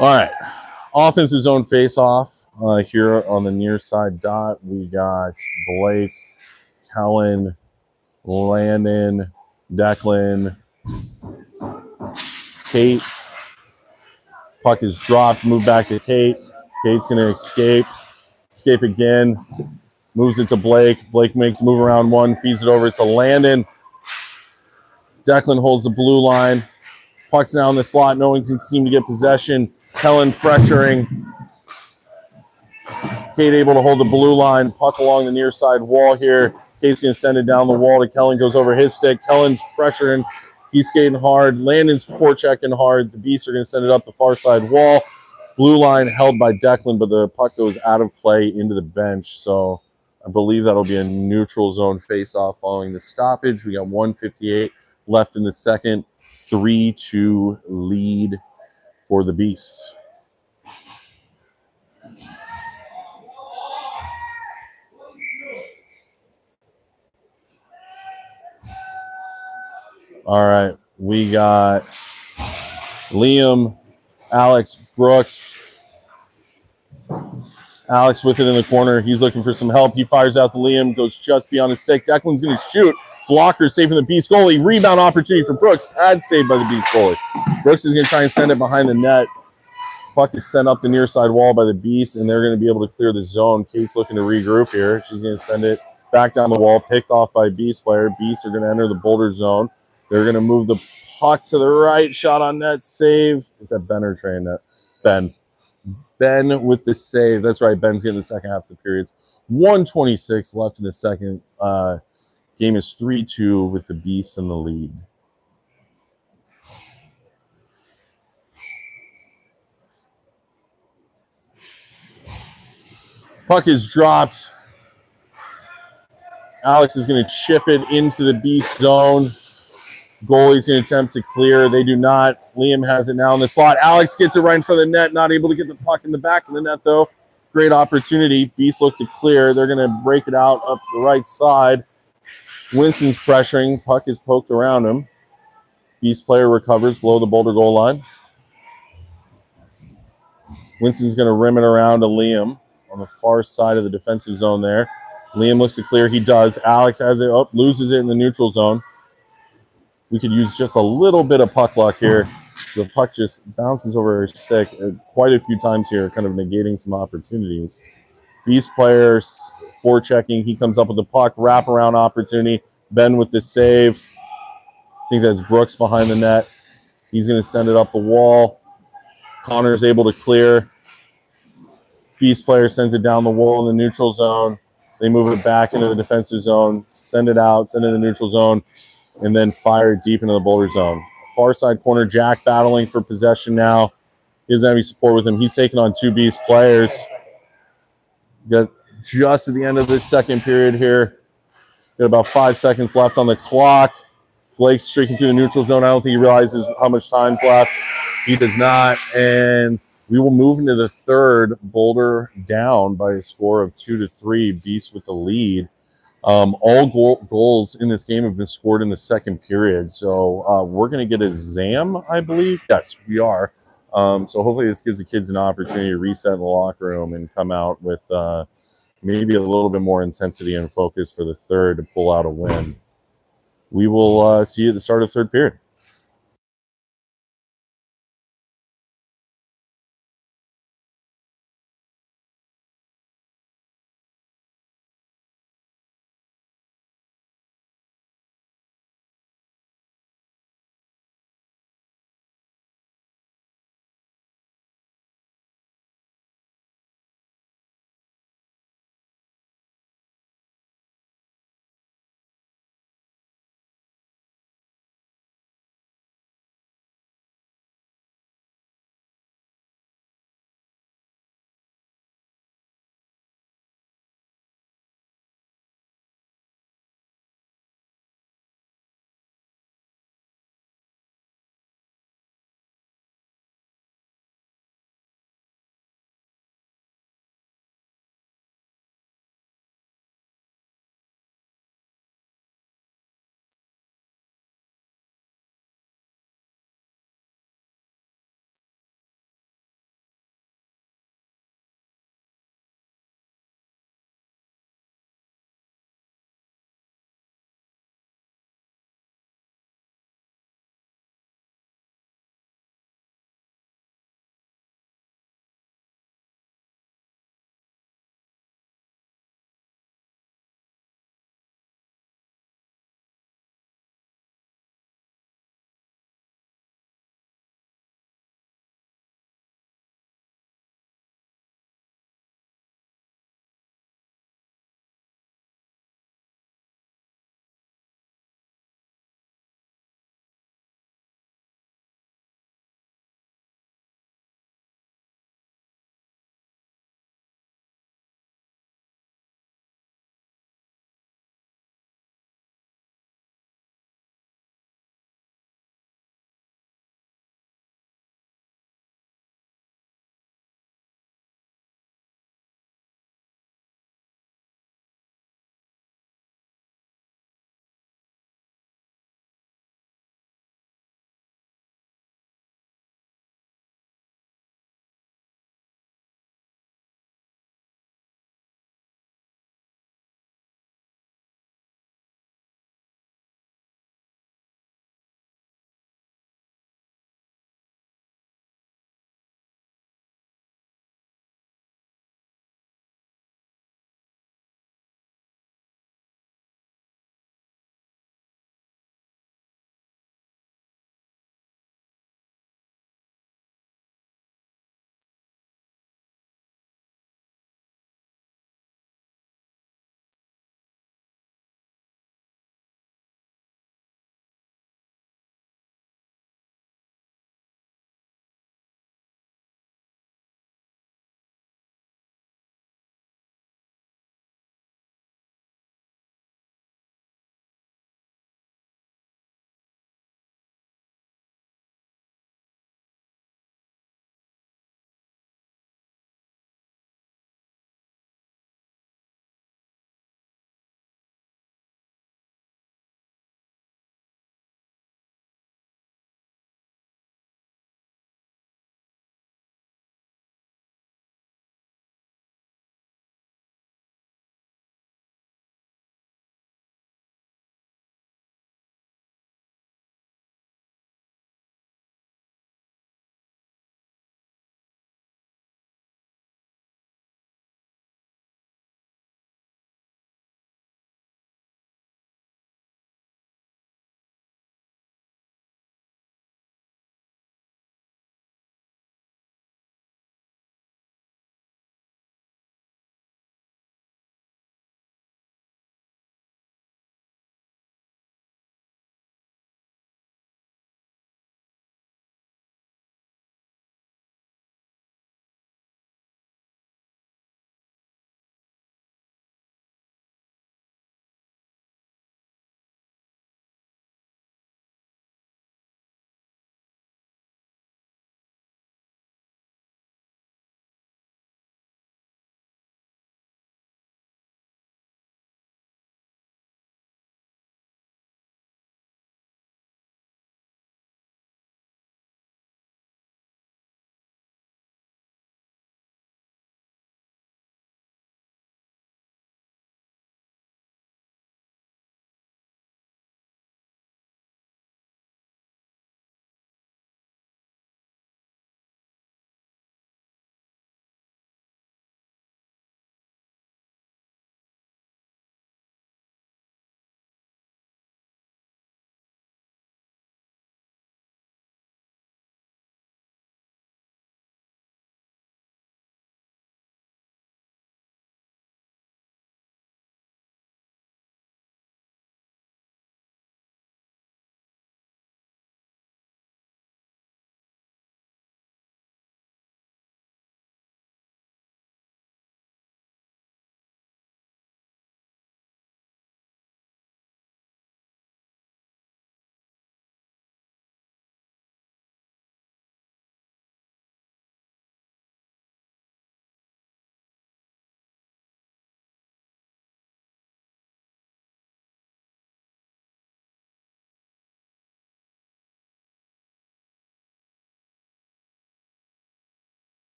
All right. Offensive zone face-off. Here on the near side dot, we got Blake, Kellen, Landon, Declan, Kate, Puck is dropped, moved back to Kate. Kate's going to escape. Escape again. Moves it to Blake. Blake makes move around one, feeds it over to Landon. Declan holds the blue line. Puck's now in the slot. No one can seem to get possession. Kellen pressuring. Kate able to hold the blue line. Puck along the near side wall here. Kate's going to send it down the wall to Kellen. Goes over his stick. Kellen's pressuring. He's skating hard. Landon's forechecking hard. The Beasts are going to send it up the far side wall. Blue line held by Declan, but the puck goes out of play into the bench. So I believe that'll be a neutral zone face-off following the stoppage. We got 1:58 left in the second. 3-2 lead for the Beasts. All right, we got Liam, Alex, Brooks. Alex with it in the corner. He's looking for some help. He fires out to Liam, goes just beyond his stick. Declan's going to shoot. Blocker saving the Beast goalie. Rebound opportunity for Brooks. Pad saved by the Beast goalie. Brooks is going to try and send it behind the net. Puck is sent up the near side wall by the Beast, and they're going to be able to clear the zone. Kate's looking to regroup here. She's going to send it back down the wall, picked off by a Beast player. Beasts are going to enter the Boulder zone. They're going to move the puck to the right. Shot on net, save. Is that Ben or Trey in net? Ben. Ben with the save. That's right. Ben's getting the second half of the periods. 1:26 left in the second. Game is 3-2 with the Beasts in the lead. Puck is dropped. Alex is going to chip it into the Beast zone. Goalie's going to attempt to clear. They do not. Liam has it now in the slot. Alex gets it right in front of the net. Not able to get the puck in the back of the net, though. Great opportunity. Beast look to clear. They're going to break it out up the right side. Winston's pressuring. Puck is poked around him. Beast player recovers below the Boulder goal line. Winston's going to rim it around to Liam on the far side of the defensive zone there. Liam looks to clear. He does. Alex has it. Loses it in the neutral zone. We could use just a little bit of puck luck here. The puck just bounces over her stick quite a few times here, kind of negating some opportunities. Beast players forechecking. He comes up with the puck. Wraparound opportunity. Ben with the save. I think that's Brooks behind the net. He's going to send it up the wall. Connor's able to clear. Beast player sends it down the wall in the neutral zone. They move it back into the defensive zone. Send it out. Send it in the neutral zone. And then fire it deep into the Boulder zone. Far side corner, Jack battling for possession now. He doesn't have any support with him. He's taking on two Beast players. Got just at the end of the second period here. Got about 5 seconds left on the clock. Blake's streaking through the neutral zone. I don't think he realizes how much time's left. He does not. And we will move into the third. Boulder down by a score of 2-3. Beast with the lead. All goals in this game have been scored in the second period. So we're going to get a ZAM, I believe. Yes, we are. So hopefully this gives the kids an opportunity to reset in the locker room and come out with maybe a little bit more intensity and focus for the third to pull out a win. We will see you at the start of the third period.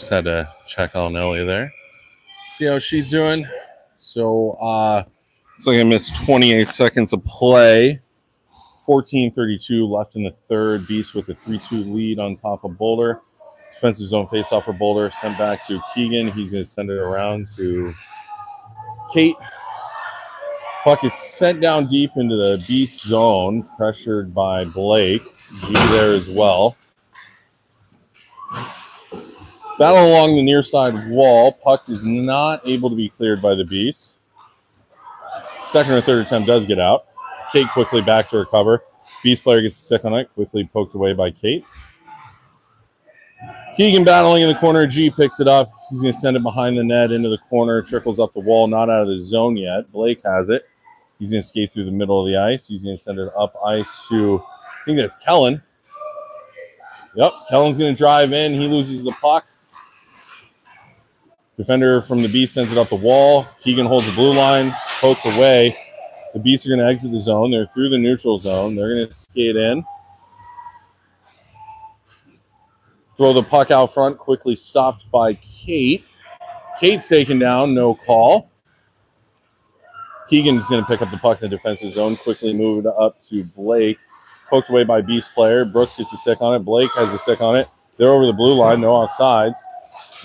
Just had to check on Ellie there. See how she's doing. So, looks like I missed 28 seconds of play. 14:32 left in the third. Beast with a 3-2 lead on top of Boulder. Defensive zone faceoff for Boulder. Sent back to Keegan. He's going to send it around to Kate. Puck is sent down deep into the Beast zone. Pressured by Blake. G there as well. Battle along the near side wall. Puck is not able to be cleared by the Beast. Second or third attempt does get out. Kate quickly back to recover. Beast player gets sick on it. Quickly poked away by Kate. Keegan battling in the corner. G picks it up. He's going to send it behind the net into the corner. Trickles up the wall. Not out of the zone yet. Blake has it. He's going to skate through the middle of the ice. He's going to send it up ice to, I think that's Kellen. Yep, Kellen's going to drive in. He loses the puck. Defender from the Beast sends it up the wall. Keegan holds the blue line. Poked away. The Beasts are going to exit the zone. They're through the neutral zone. They're going to skate in. Throw the puck out front. Quickly stopped by Kate. Kate's taken down. No call. Keegan is going to pick up the puck in the defensive zone. Quickly move it up to Blake. Poked away by Beast player. Brooks gets a stick on it. Blake has a stick on it. They're over the blue line. No offsides.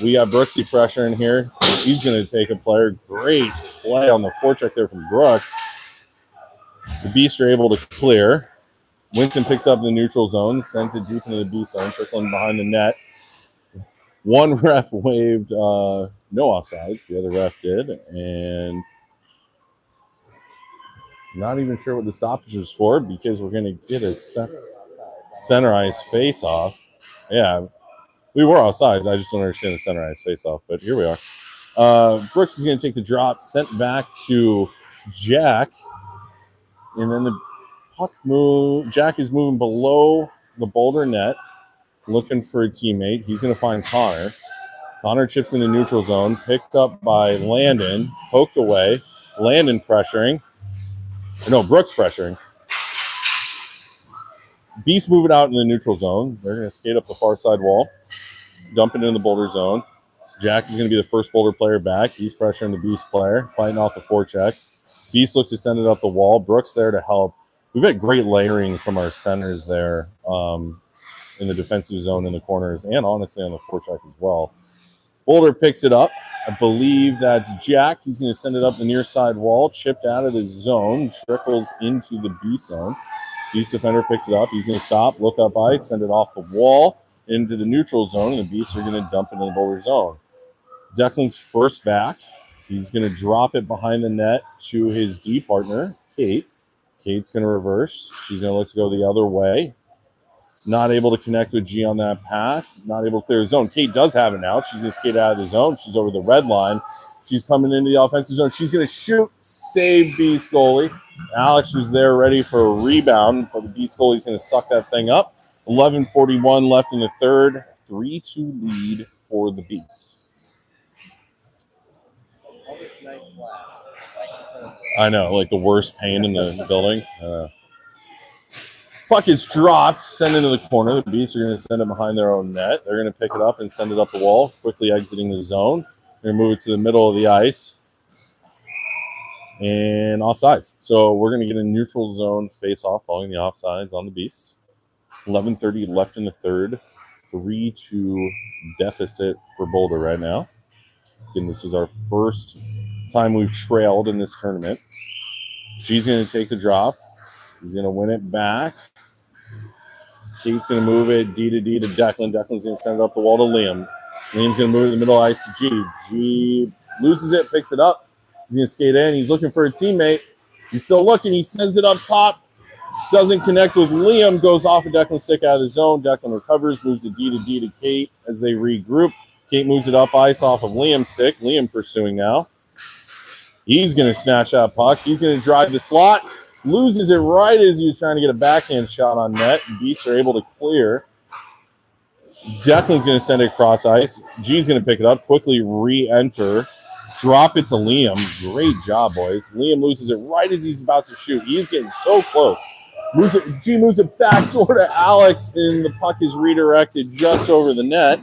We got Brooksy pressure in here. He's going to take a player. Great play on the forecheck there from Brooks. The Beasts are able to clear. Winston picks up the neutral zone, sends it deep into the Beast zone, trickling behind the net. One ref waved no offsides. The other ref did. And not even sure what the stoppage was for because we're going to get a center ice face-off. Yeah, we were offsides. I just don't understand the center ice face-off, but here we are. Brooks is going to take the drop, sent back to Jack. And then the puck move. Jack is moving below the Boulder net, looking for a teammate. He's going to find Connor. Connor chips in the neutral zone, picked up by Landon, poked away. Landon pressuring. No, Brooks pressuring. Beast move it out in the neutral zone. They're going to skate up the far side wall, dump it in the Boulder zone. Jack is going to be the first Boulder player back. He's pressuring the Beast player, fighting off the forecheck. Beast looks to send it up the wall. Brooks there to help. We've got great layering from our centers there in the defensive zone in the corners and honestly on the forecheck as well. Boulder picks it up. I believe that's Jack. He's going to send it up the near side wall, chipped out of the zone, trickles into the Beast zone. Beast defender picks it up. He's going to stop, look up ice, send it off the wall into the neutral zone, and the Beasts are going to dump into the Boulder zone. Declan's first back. He's going to drop it behind the net to his D partner, Kate. Kate's going to reverse. She's going to let it go the other way. Not able to connect with G on that pass. Not able to clear the zone. Kate does have it now. She's going to skate out of the zone. She's over the red line. She's coming into the offensive zone. She's going to shoot. Save Beast goalie. Alex was there ready for a rebound, but the Beast goalie's going to suck that thing up. 11:41 left in the third. 3-2 lead for the Beasts. I know, like the worst pain in the building. Puck is dropped, sent into the corner. The Beasts are going to send it behind their own net. They're going to pick it up and send it up the wall, quickly exiting the zone. They're going to move it to the middle of the ice and offsides. So we're going to get a neutral zone face-off following the offsides on the Beasts. 11:30 left in the third. 3-2 deficit for Boulder right now. Again, this is our first time we've trailed in this tournament. G's going to take the drop. He's going to win it back. Kate's going to move it D to Declan. Declan's going to send it up the wall to Liam. Liam's going to move it to the middle ice to G. G loses it, picks it up. He's going to skate in. He's looking for a teammate. He's still looking. He sends it up top. Doesn't connect with Liam. Goes off of Declan's stick out of the zone. Declan recovers. Moves it D to Kate as they regroup. Kate moves it up ice off of Liam's stick. Liam pursuing now. He's going to snatch that puck. He's going to drive the slot. Loses it right as he was trying to get a backhand shot on net. Beasts are able to clear. Declan's going to send it across ice. G's going to pick it up. Quickly re-enter. Drop it to Liam. Great job, boys. Liam loses it right as he's about to shoot. He's getting so close. G moves it back toward Alex, and the puck is redirected just over the net.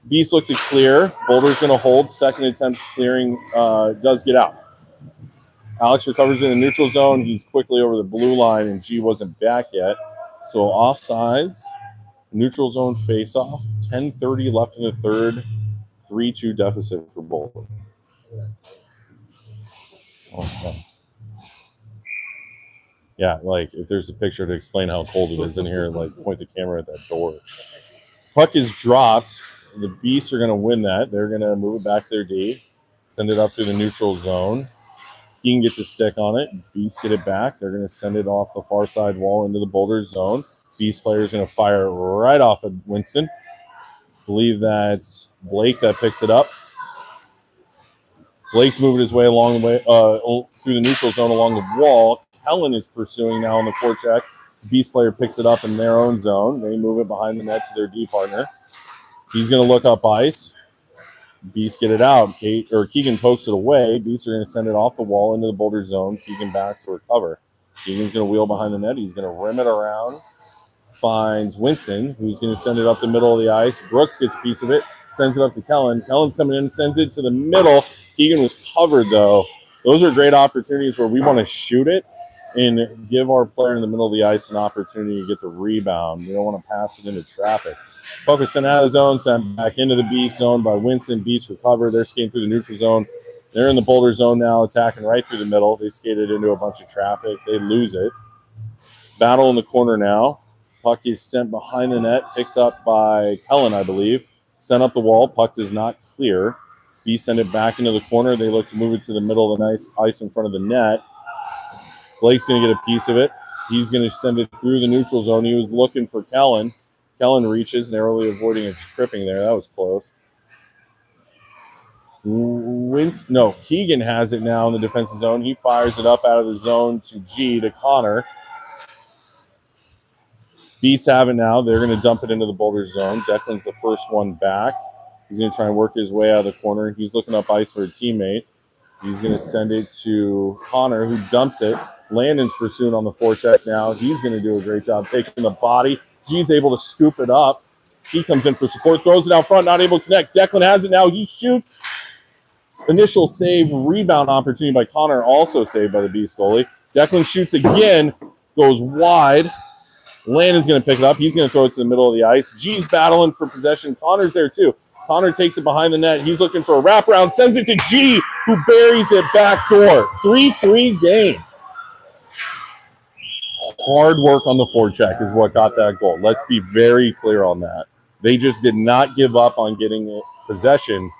Beast looks to clear. Boulder's going to hold. Second attempt clearing does get out. Alex recovers in the neutral zone. He's quickly over the blue line, and G wasn't back yet. So offsides, neutral zone face-off. 10:30 left in the third. 3-2 deficit for Boulder. Okay. Yeah, like if there's a picture to explain how cold it is in here, like point the camera at that door. Puck is dropped. The Beasts are going to win that. They're going to move it back to their D, send it up to the neutral zone. Keegan gets a stick on it. Beasts get it back. They're going to send it off the far side wall into the Boulder zone. Beast player is going to fire right off of Winston. Believe that's Blake that picks it up. Blake's moving his way along the way through the neutral zone along the wall. Kellen is pursuing now on the forecheck. The Beast player picks it up in their own zone. They move it behind the net to their D partner. He's going to look up ice. Beast get it out. Keegan pokes it away. Beasts are going to send it off the wall into the Boulder zone. Keegan back to recover. Keegan's going to wheel behind the net. He's going to rim it around. Finds Winston, who's going to send it up the middle of the ice. Brooks gets a piece of it. Sends it up to Kellen. Kellen's coming in, sends it to the middle. Keegan was covered, though. Those are great opportunities where we want to shoot it and give our player in the middle of the ice an opportunity to get the rebound. We don't want to pass it into traffic. Puck was sent out of the zone, sent back into the Beast zone by Winston. Beast recovered. They're skating through the neutral zone. They're in the Boulder zone now, attacking right through the middle. They skated into a bunch of traffic. They lose it. Battle in the corner now. Puck is sent behind the net, picked up by Kellen, I believe. Sent up the wall. Puck does not clear. Beast send it back into the corner. They look to move it to the middle of the ice in front of the net. Blake's going to get a piece of it. He's going to send it through the neutral zone. He was looking for Kellen. Kellen reaches, narrowly avoiding a tripping there. That was close. Keegan has it now in the defensive zone. He fires it up out of the zone to G, to Connor. Beasts have it now. They're going to dump it into the Boulder zone. Declan's the first one back. He's going to try and work his way out of the corner. He's looking up ice for a teammate. He's going to send it to Connor, who dumps it. Landon's pursuing on the forecheck now. He's going to do a great job taking the body. G's able to scoop it up. He comes in for support, throws it out front, not able to connect. Declan has it now. He shoots. Initial save, rebound opportunity by Connor, also saved by the Beast goalie. Declan shoots again, goes wide. Landon's going to pick it up. He's going to throw it to the middle of the ice. G's battling for possession. Connor's there too. Connor takes it behind the net. He's looking for a wraparound, sends it to G, who buries it back door. 3-3 game. Hard work on the forecheck is what got that goal. Let's be very clear on that. They just did not give up on getting possession.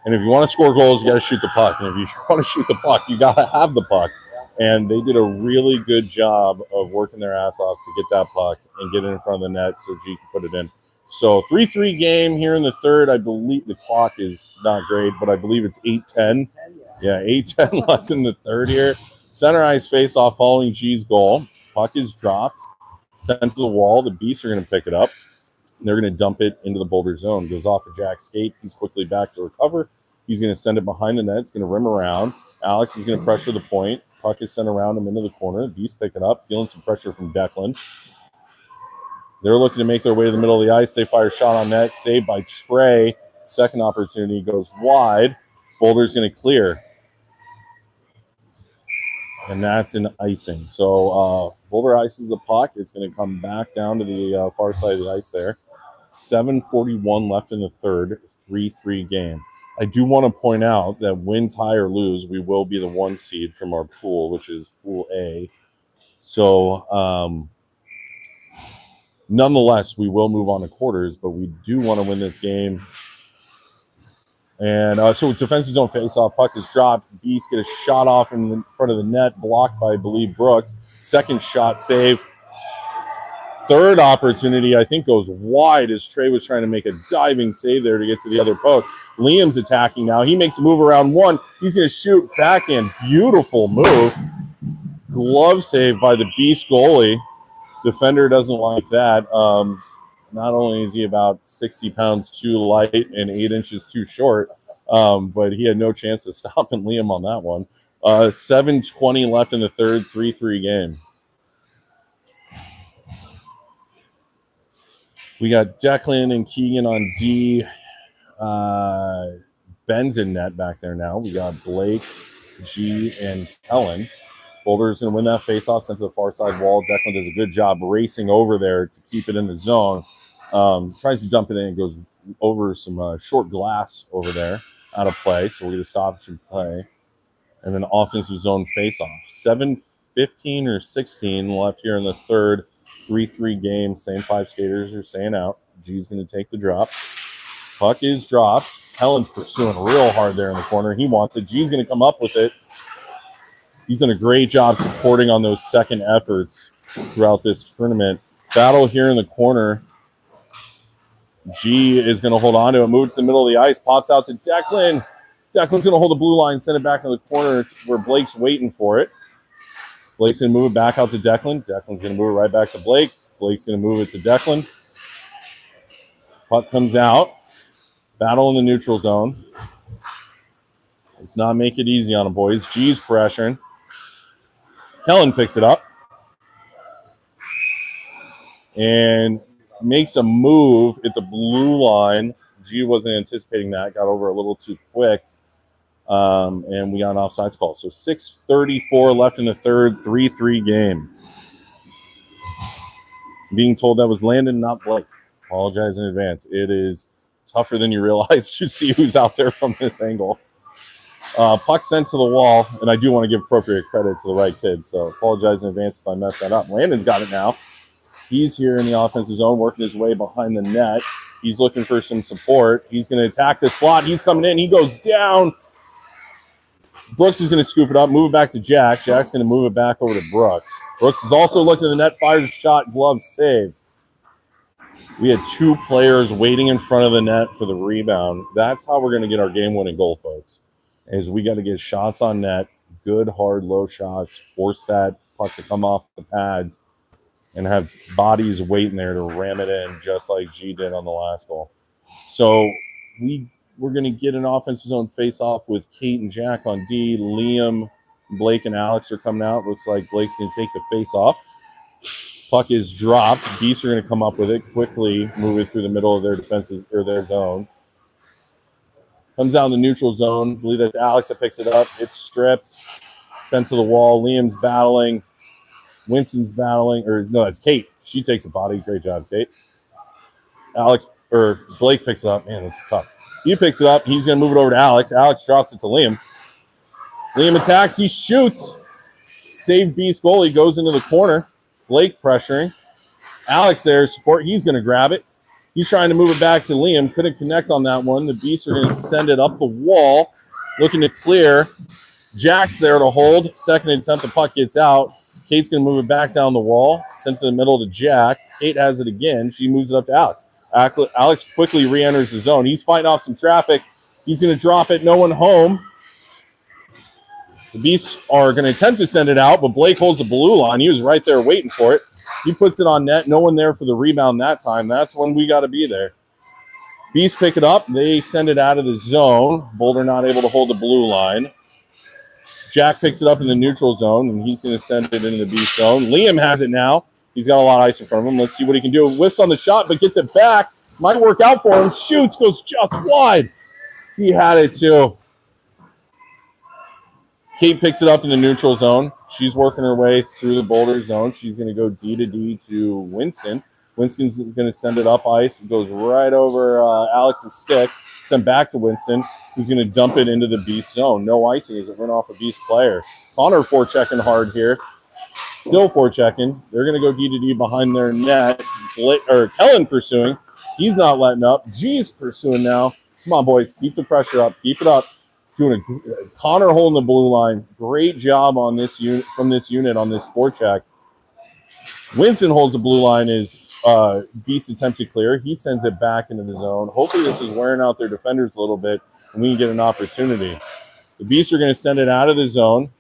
And if you want to score goals, you got to shoot the puck. And if you want to shoot the puck, you got to have the puck. And they did a really good job of working their ass off to get that puck and get it in front of the net so G can put it in. So 3-3 game here in the third. I believe the clock is not great, but I believe it's 8:10. Yeah, 8:10 left in the third here. Center ice face off following G's goal. Puck is dropped, sent to the wall. The Beasts are going to pick it up. And they're going to dump it into the Boulder zone. Goes off of Jack's skate. He's quickly back to recover. He's going to send it behind the net. It's going to rim around. Alex is going to pressure the point. Puck is sent around him into the corner. Beasts pick it up, feeling some pressure from Declan. They're looking to make their way to the middle of the ice. They fire a shot on net, saved by Trey. Second opportunity goes wide. Boulder's going to clear. And that's an icing. So Boulder ices the puck. It's going to come back down to the far side of the ice there. 7:41 left in the third. 3-3 game. I do want to point out that win, tie, or lose, we will be the 1 seed from our pool, which is Pool A. So, nonetheless, we will move on to quarters, but we do want to win this game. And so defensive zone face-off, puck is dropped. Beast get a shot off in front of the net, blocked by, I believe, Brooks. Second shot save. Third opportunity, I think, goes wide as Trey was trying to make a diving save there to get to the other post. Liam's attacking now. He makes a move around one. He's going to shoot backhand. Beautiful move. Glove save by the Beast goalie. Defender doesn't like that. Not only is he about 60 pounds too light and 8 inches too short, but he had no chance of stopping Liam on that one. 7:20 left in the third, 3-3 game. We got Declan and Keegan on D. Ben's in net back there now. We got Blake, G, and Kellen. Boulder's going to win that faceoff, sent to the far side wall. Declan does a good job racing over there to keep it in the zone. Tries to dump it in and goes over some short glass over there out of play. So we're going to stop and play. And then offensive zone faceoff. 7:15 or 16 left here in the third. 3-3 game. Same 5 skaters are staying out. G's going to take the drop. Puck is dropped. Helen's pursuing real hard there in the corner. He wants it. G's going to come up with it. He's done a great job supporting on those second efforts throughout this tournament. Battle here in the corner. G is going to hold on to it. Move to the middle of the ice. Pops out to Declan. Declan's going to hold the blue line, send it back in the corner where Blake's waiting for it. Blake's going to move it back out to Declan. Declan's going to move it right back to Blake. Blake's going to move it to Declan. Puck comes out. Battle in the neutral zone. Let's not make it easy on them, boys. G's pressuring. Kellen picks it up and makes a move at the blue line. G wasn't anticipating that. Got over a little too quick. And we got an offsides call. So 6:34 left in the third, 3-3 game. Being told that was Landon, not Blake. Apologize in advance. It is tougher than you realize to see who's out there from this angle. Puck sent to the wall, and I do want to give appropriate credit to the right kid, so apologize in advance if I mess that up. Landon's got it now. He's here in the offensive zone, working his way behind the net. He's looking for some support. He's going to attack the slot. He's coming in. He goes down. Brooks is going to scoop it up, move it back to Jack. Jack's going to move it back over to Brooks. Brooks is also looking at the net, fires a shot, glove save. We had 2 players waiting in front of the net for the rebound. That's how we're going to get our game-winning goal, folks, is we got to get shots on net, good, hard, low shots, force that puck to come off the pads, and have bodies waiting there to ram it in just like G did on the last goal. So we're going to get an offensive zone face-off with Kate and Jack on D. Liam, Blake, and Alex are coming out. Looks like Blake's going to take the face-off. Puck is dropped. Beasts are going to come up with it, quickly move it through the middle of their defensive or their zone. Comes down the neutral zone. I believe that's Alex that picks it up. It's stripped, sent to the wall. Liam's battling. Winston's battling. Or no, that's Kate. She takes a body. Great job, Kate. Blake picks it up. Man, this is tough. He picks it up. He's going to move it over to Alex. Alex drops it to Liam. Liam attacks. He shoots. Save Beast goalie. Goes into the corner. Blake pressuring. Alex there, support. He's going to grab it. He's trying to move it back to Liam. Couldn't connect on that one. The Beasts are going to send it up the wall. Looking to clear. Jack's there to hold. Second attempt, the puck gets out. Kate's going to move it back down the wall. Sent to the middle to Jack. Kate has it again. She moves it up to Alex. Alex quickly re-enters the zone. He's fighting off some traffic. He's going to drop it. No one home. The Beasts are going to attempt to send it out, but Blake holds the blue line. He was right there waiting for it. He puts it on net. No one there for the rebound that time. That's when we got to be there. Beasts pick it up. They send it out of the zone. Boulder not able to hold the blue line. Jack picks it up in the neutral zone, and he's going to send it into the Beast zone. Liam has it now. He's got a lot of ice in front of him. Let's see what he can do. Whiffs on the shot, but gets it back. Might work out for him. Shoots, goes just wide. He had it too. Kate picks it up in the neutral zone. She's working her way through the Boulder zone. She's going to go D to D to Winston. Winston's going to send it up ice. It goes right over Alex's stick. Sent back to Winston. He's going to dump it into the Beast zone. No icing as it went off a Beast player. Connor forechecking hard here. Still forechecking. They're going to go D to D behind their net. Kellen pursuing. He's not letting up. G's pursuing now. Come on, boys. Keep the pressure up. Keep it up. Connor holding the blue line. Great job on this unit from this unit on this forecheck. Winston holds the blue line as Beast attempt to clear. He sends it back into the zone. Hopefully this is wearing out their defenders a little bit and we can get an opportunity. The Beasts are going to send it out of the zone.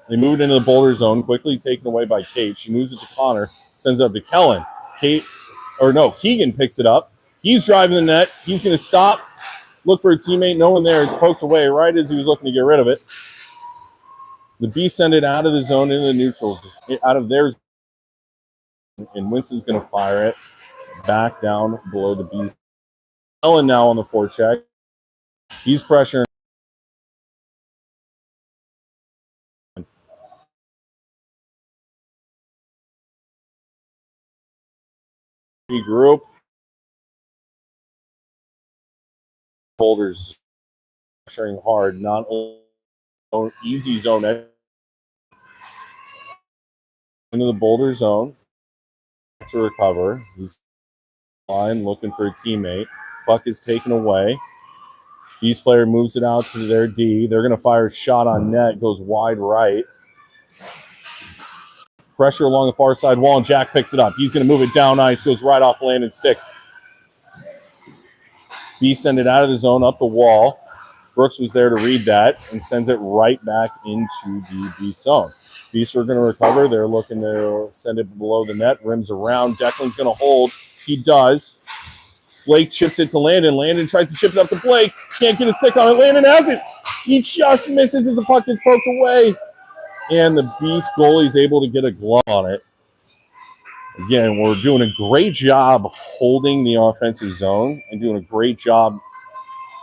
They move it into the Boulder zone, quickly taken away by Kate. She moves it to Connor, sends it up to Kellen. Keegan picks it up. He's driving the net. He's going to stop. Look for a teammate. No one there. It's poked away right as he was looking to get rid of it. The Beast send it out of the zone into the neutrals, out of theirs, and Winston's going to fire it back down below the Beast Ellen now on the forecheck. He's pressuring. Group. Boulder's pressuring hard, not only easy zone into the Boulder zone to recover. He's line looking for a teammate. Puck is taken away. East player moves it out to their D. They're going to fire a shot on net. Goes wide right. Pressure along the far side wall, and Jack picks it up. He's going to move it down ice. Goes right off Landon's stick. B send it out of the zone, up the wall. Brooks was there to read that and sends it right back into the B zone. Beasts are going to recover. They're looking to send it below the net. Rims around. Declan's going to hold. He does. Blake chips it to Landon. Landon tries to chip it up to Blake. Can't get a stick on it. Landon has it. He just misses as the puck gets poked away. And the Beast goalie is able to get a glove on it. Again, we're doing a great job holding the offensive zone and doing a great job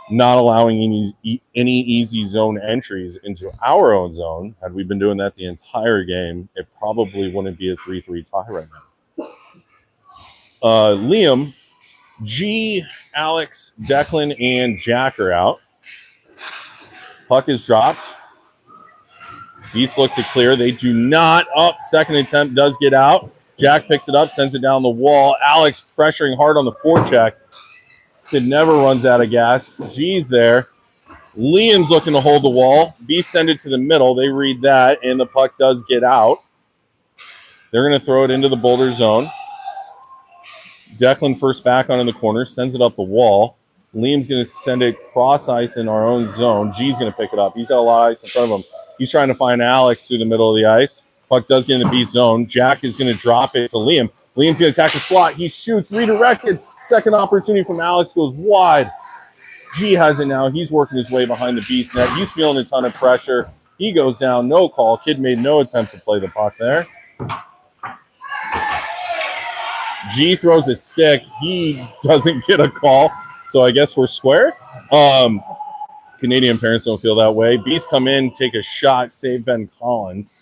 not allowing any easy zone entries into our own zone. Had we been doing that the entire game, it probably wouldn't be a 3-3 tie right now. Liam, G, Alex, Declan, and Jack are out. Puck is dropped. Beast look to clear. They do not. Second attempt does get out. Jack picks it up, sends it down the wall. Alex pressuring hard on the forecheck. Kid never runs out of gas. G's there. Liam's looking to hold the wall. Beast send it to the middle. They read that, and the puck does get out. They're going to throw it into the Boulder zone. Declan first back on in the corner, sends it up the wall. Liam's going to send it cross ice in our own zone. G's going to pick it up. He's got a lot of ice in front of him. He's trying to find Alex through the middle of the ice. Puck does get in the Beast zone. Jack is going to drop it to Liam. Liam's going to attack the slot. He shoots, redirected. Second opportunity from Alex goes wide. G has it now. He's working his way behind the Beast net. He's feeling a ton of pressure. He goes down. No call. Kid made no attempt to play the puck there. G throws a stick. He doesn't get a call. So I guess we're square. Canadian parents don't feel that way. Beast come in, take a shot, save Ben Collins.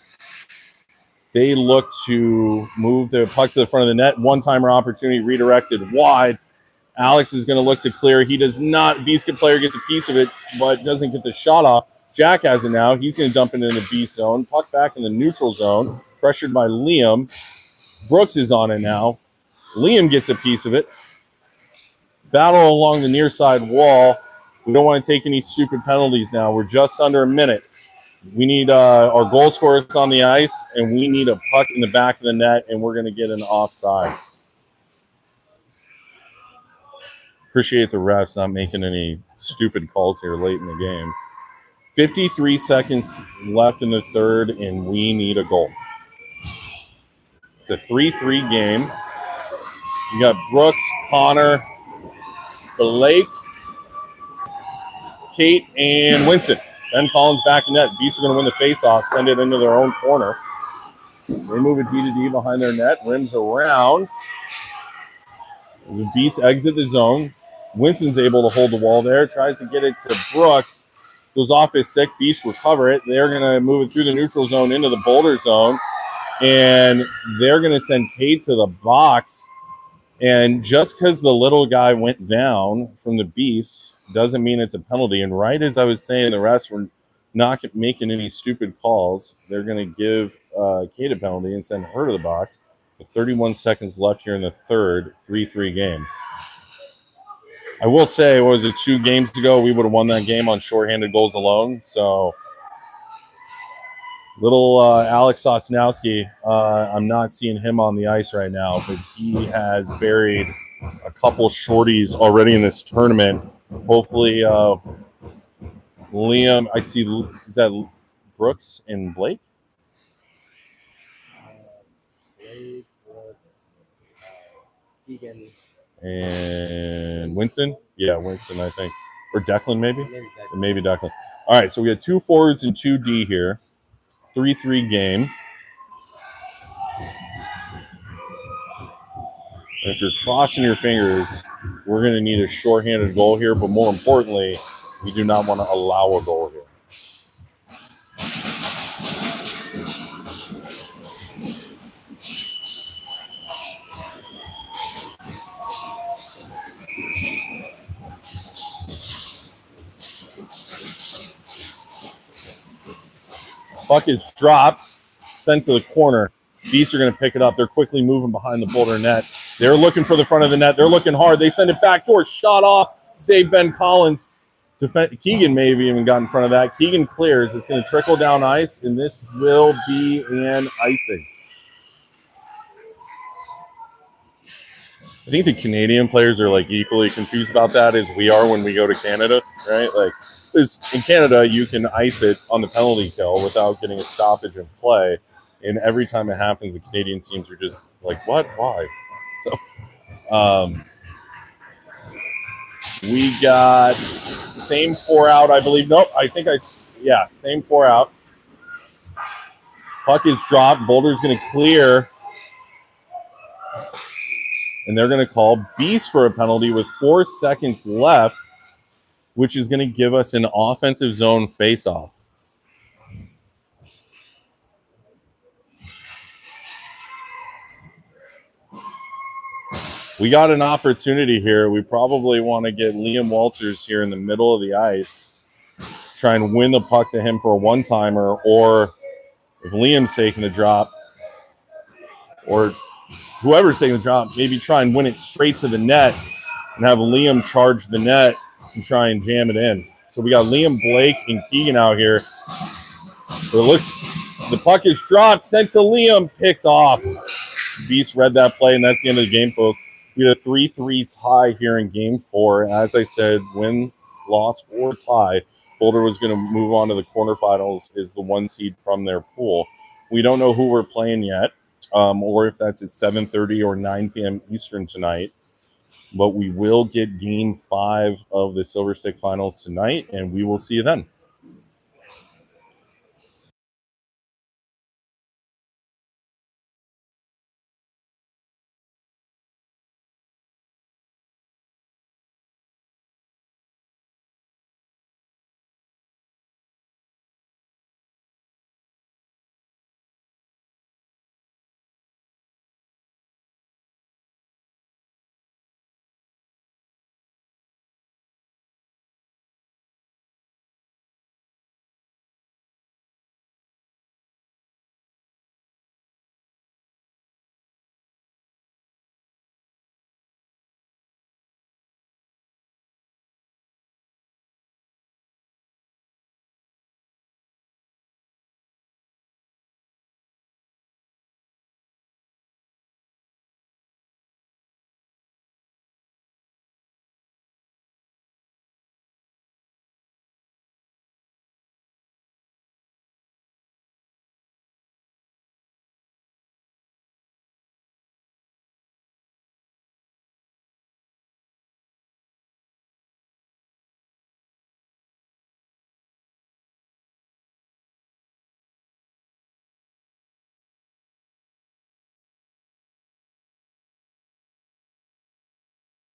They look to move the puck to the front of the net. One-timer opportunity redirected wide. Alex is going to look to clear. He does not. Beast player gets a piece of it, but doesn't get the shot off. Jack has it now. He's going to dump it in the Beast zone. Puck back in the neutral zone. Pressured by Liam. Brooks is on it now. Liam gets a piece of it. Battle along the near side wall. We don't want to take any stupid penalties now. We're just under a minute. We need our goal scorers on the ice, and we need a puck in the back of the net, and we're going to get an offside. Appreciate the refs not making any stupid calls here late in the game. 53 seconds left in the third, and we need a goal. It's a 3-3 game. You got Brooks, Connor, Blake, Kate, and Winston. Ben Collins back in net. Beasts are going to win the faceoff, send it into their own corner. They move it D to D behind their net. Rims around. The Beasts exit the zone. Winston's able to hold the wall there. Tries to get it to Brooks. Goes off his stick. Beasts recover it. They're going to move it through the neutral zone into the Boulder zone. And they're going to send Kate to the box. And just because the little guy went down from the Beasts doesn't mean it's a penalty. And right as I was saying, the refs were not making any stupid calls. They're going to give Kate a penalty and send her to the box. With 31 seconds left here in the third, 3-3 game. I will say, what was it, 2 games ago, we would have won that game on shorthanded goals alone. So little Alex Sosnowski, I'm not seeing him on the ice right now, but he has buried a couple shorties already in this tournament. Hopefully, Liam, I see, is that Brooks and Blake? Blake, Brooks, Keegan. And Winston? Yeah, Winston, I think. Or Declan, maybe? Maybe Declan. All right, so we got 2 forwards and 2 D here. 3-3 game. And if you're crossing your fingers, We're going to need a shorthanded goal here, but more importantly, we do not want to allow a goal here. Puck is dropped, sent to the corner. Beasts are going to pick it up. They're quickly moving behind the Boulder net. They're looking for the front of the net. They're looking hard. They send it back door. Shot off. Save Ben Collins. Keegan may have even got in front of that. Keegan clears. It's going to trickle down ice, and this will be an icing. I think the Canadian players are like equally confused about that as we are when we go to Canada, right? Like, because in Canada, you can ice it on the penalty kill without getting a stoppage of play. And every time it happens, the Canadian teams are just like, what? Why? So, we got same 4 out, I believe. Nope, same 4 out. Puck is dropped. Boulder's going to clear. And they're going to call Beast for a penalty with 4 seconds left, which is going to give us an offensive zone faceoff. We got an opportunity here. We probably want to get Liam Walters here in the middle of the ice, try and win the puck to him for a one-timer, or if Liam's taking the drop, or whoever's taking the drop, maybe try and win it straight to the net and have Liam charge the net and try and jam it in. So we got Liam, Blake, and Keegan out here. But it looks, the puck is dropped, sent to Liam, picked off. Beast read that play, and that's the end of the game, folks. We had a 3-3 tie here in Game 4. As I said, win, loss, or tie, Boulder was going to move on to the quarterfinals as the 1 seed from their pool. We don't know who we're playing yet, or if that's at 7:30 or 9 p.m. Eastern tonight. But we will get Game 5 of the Silver Stick Finals tonight, and we will see you then.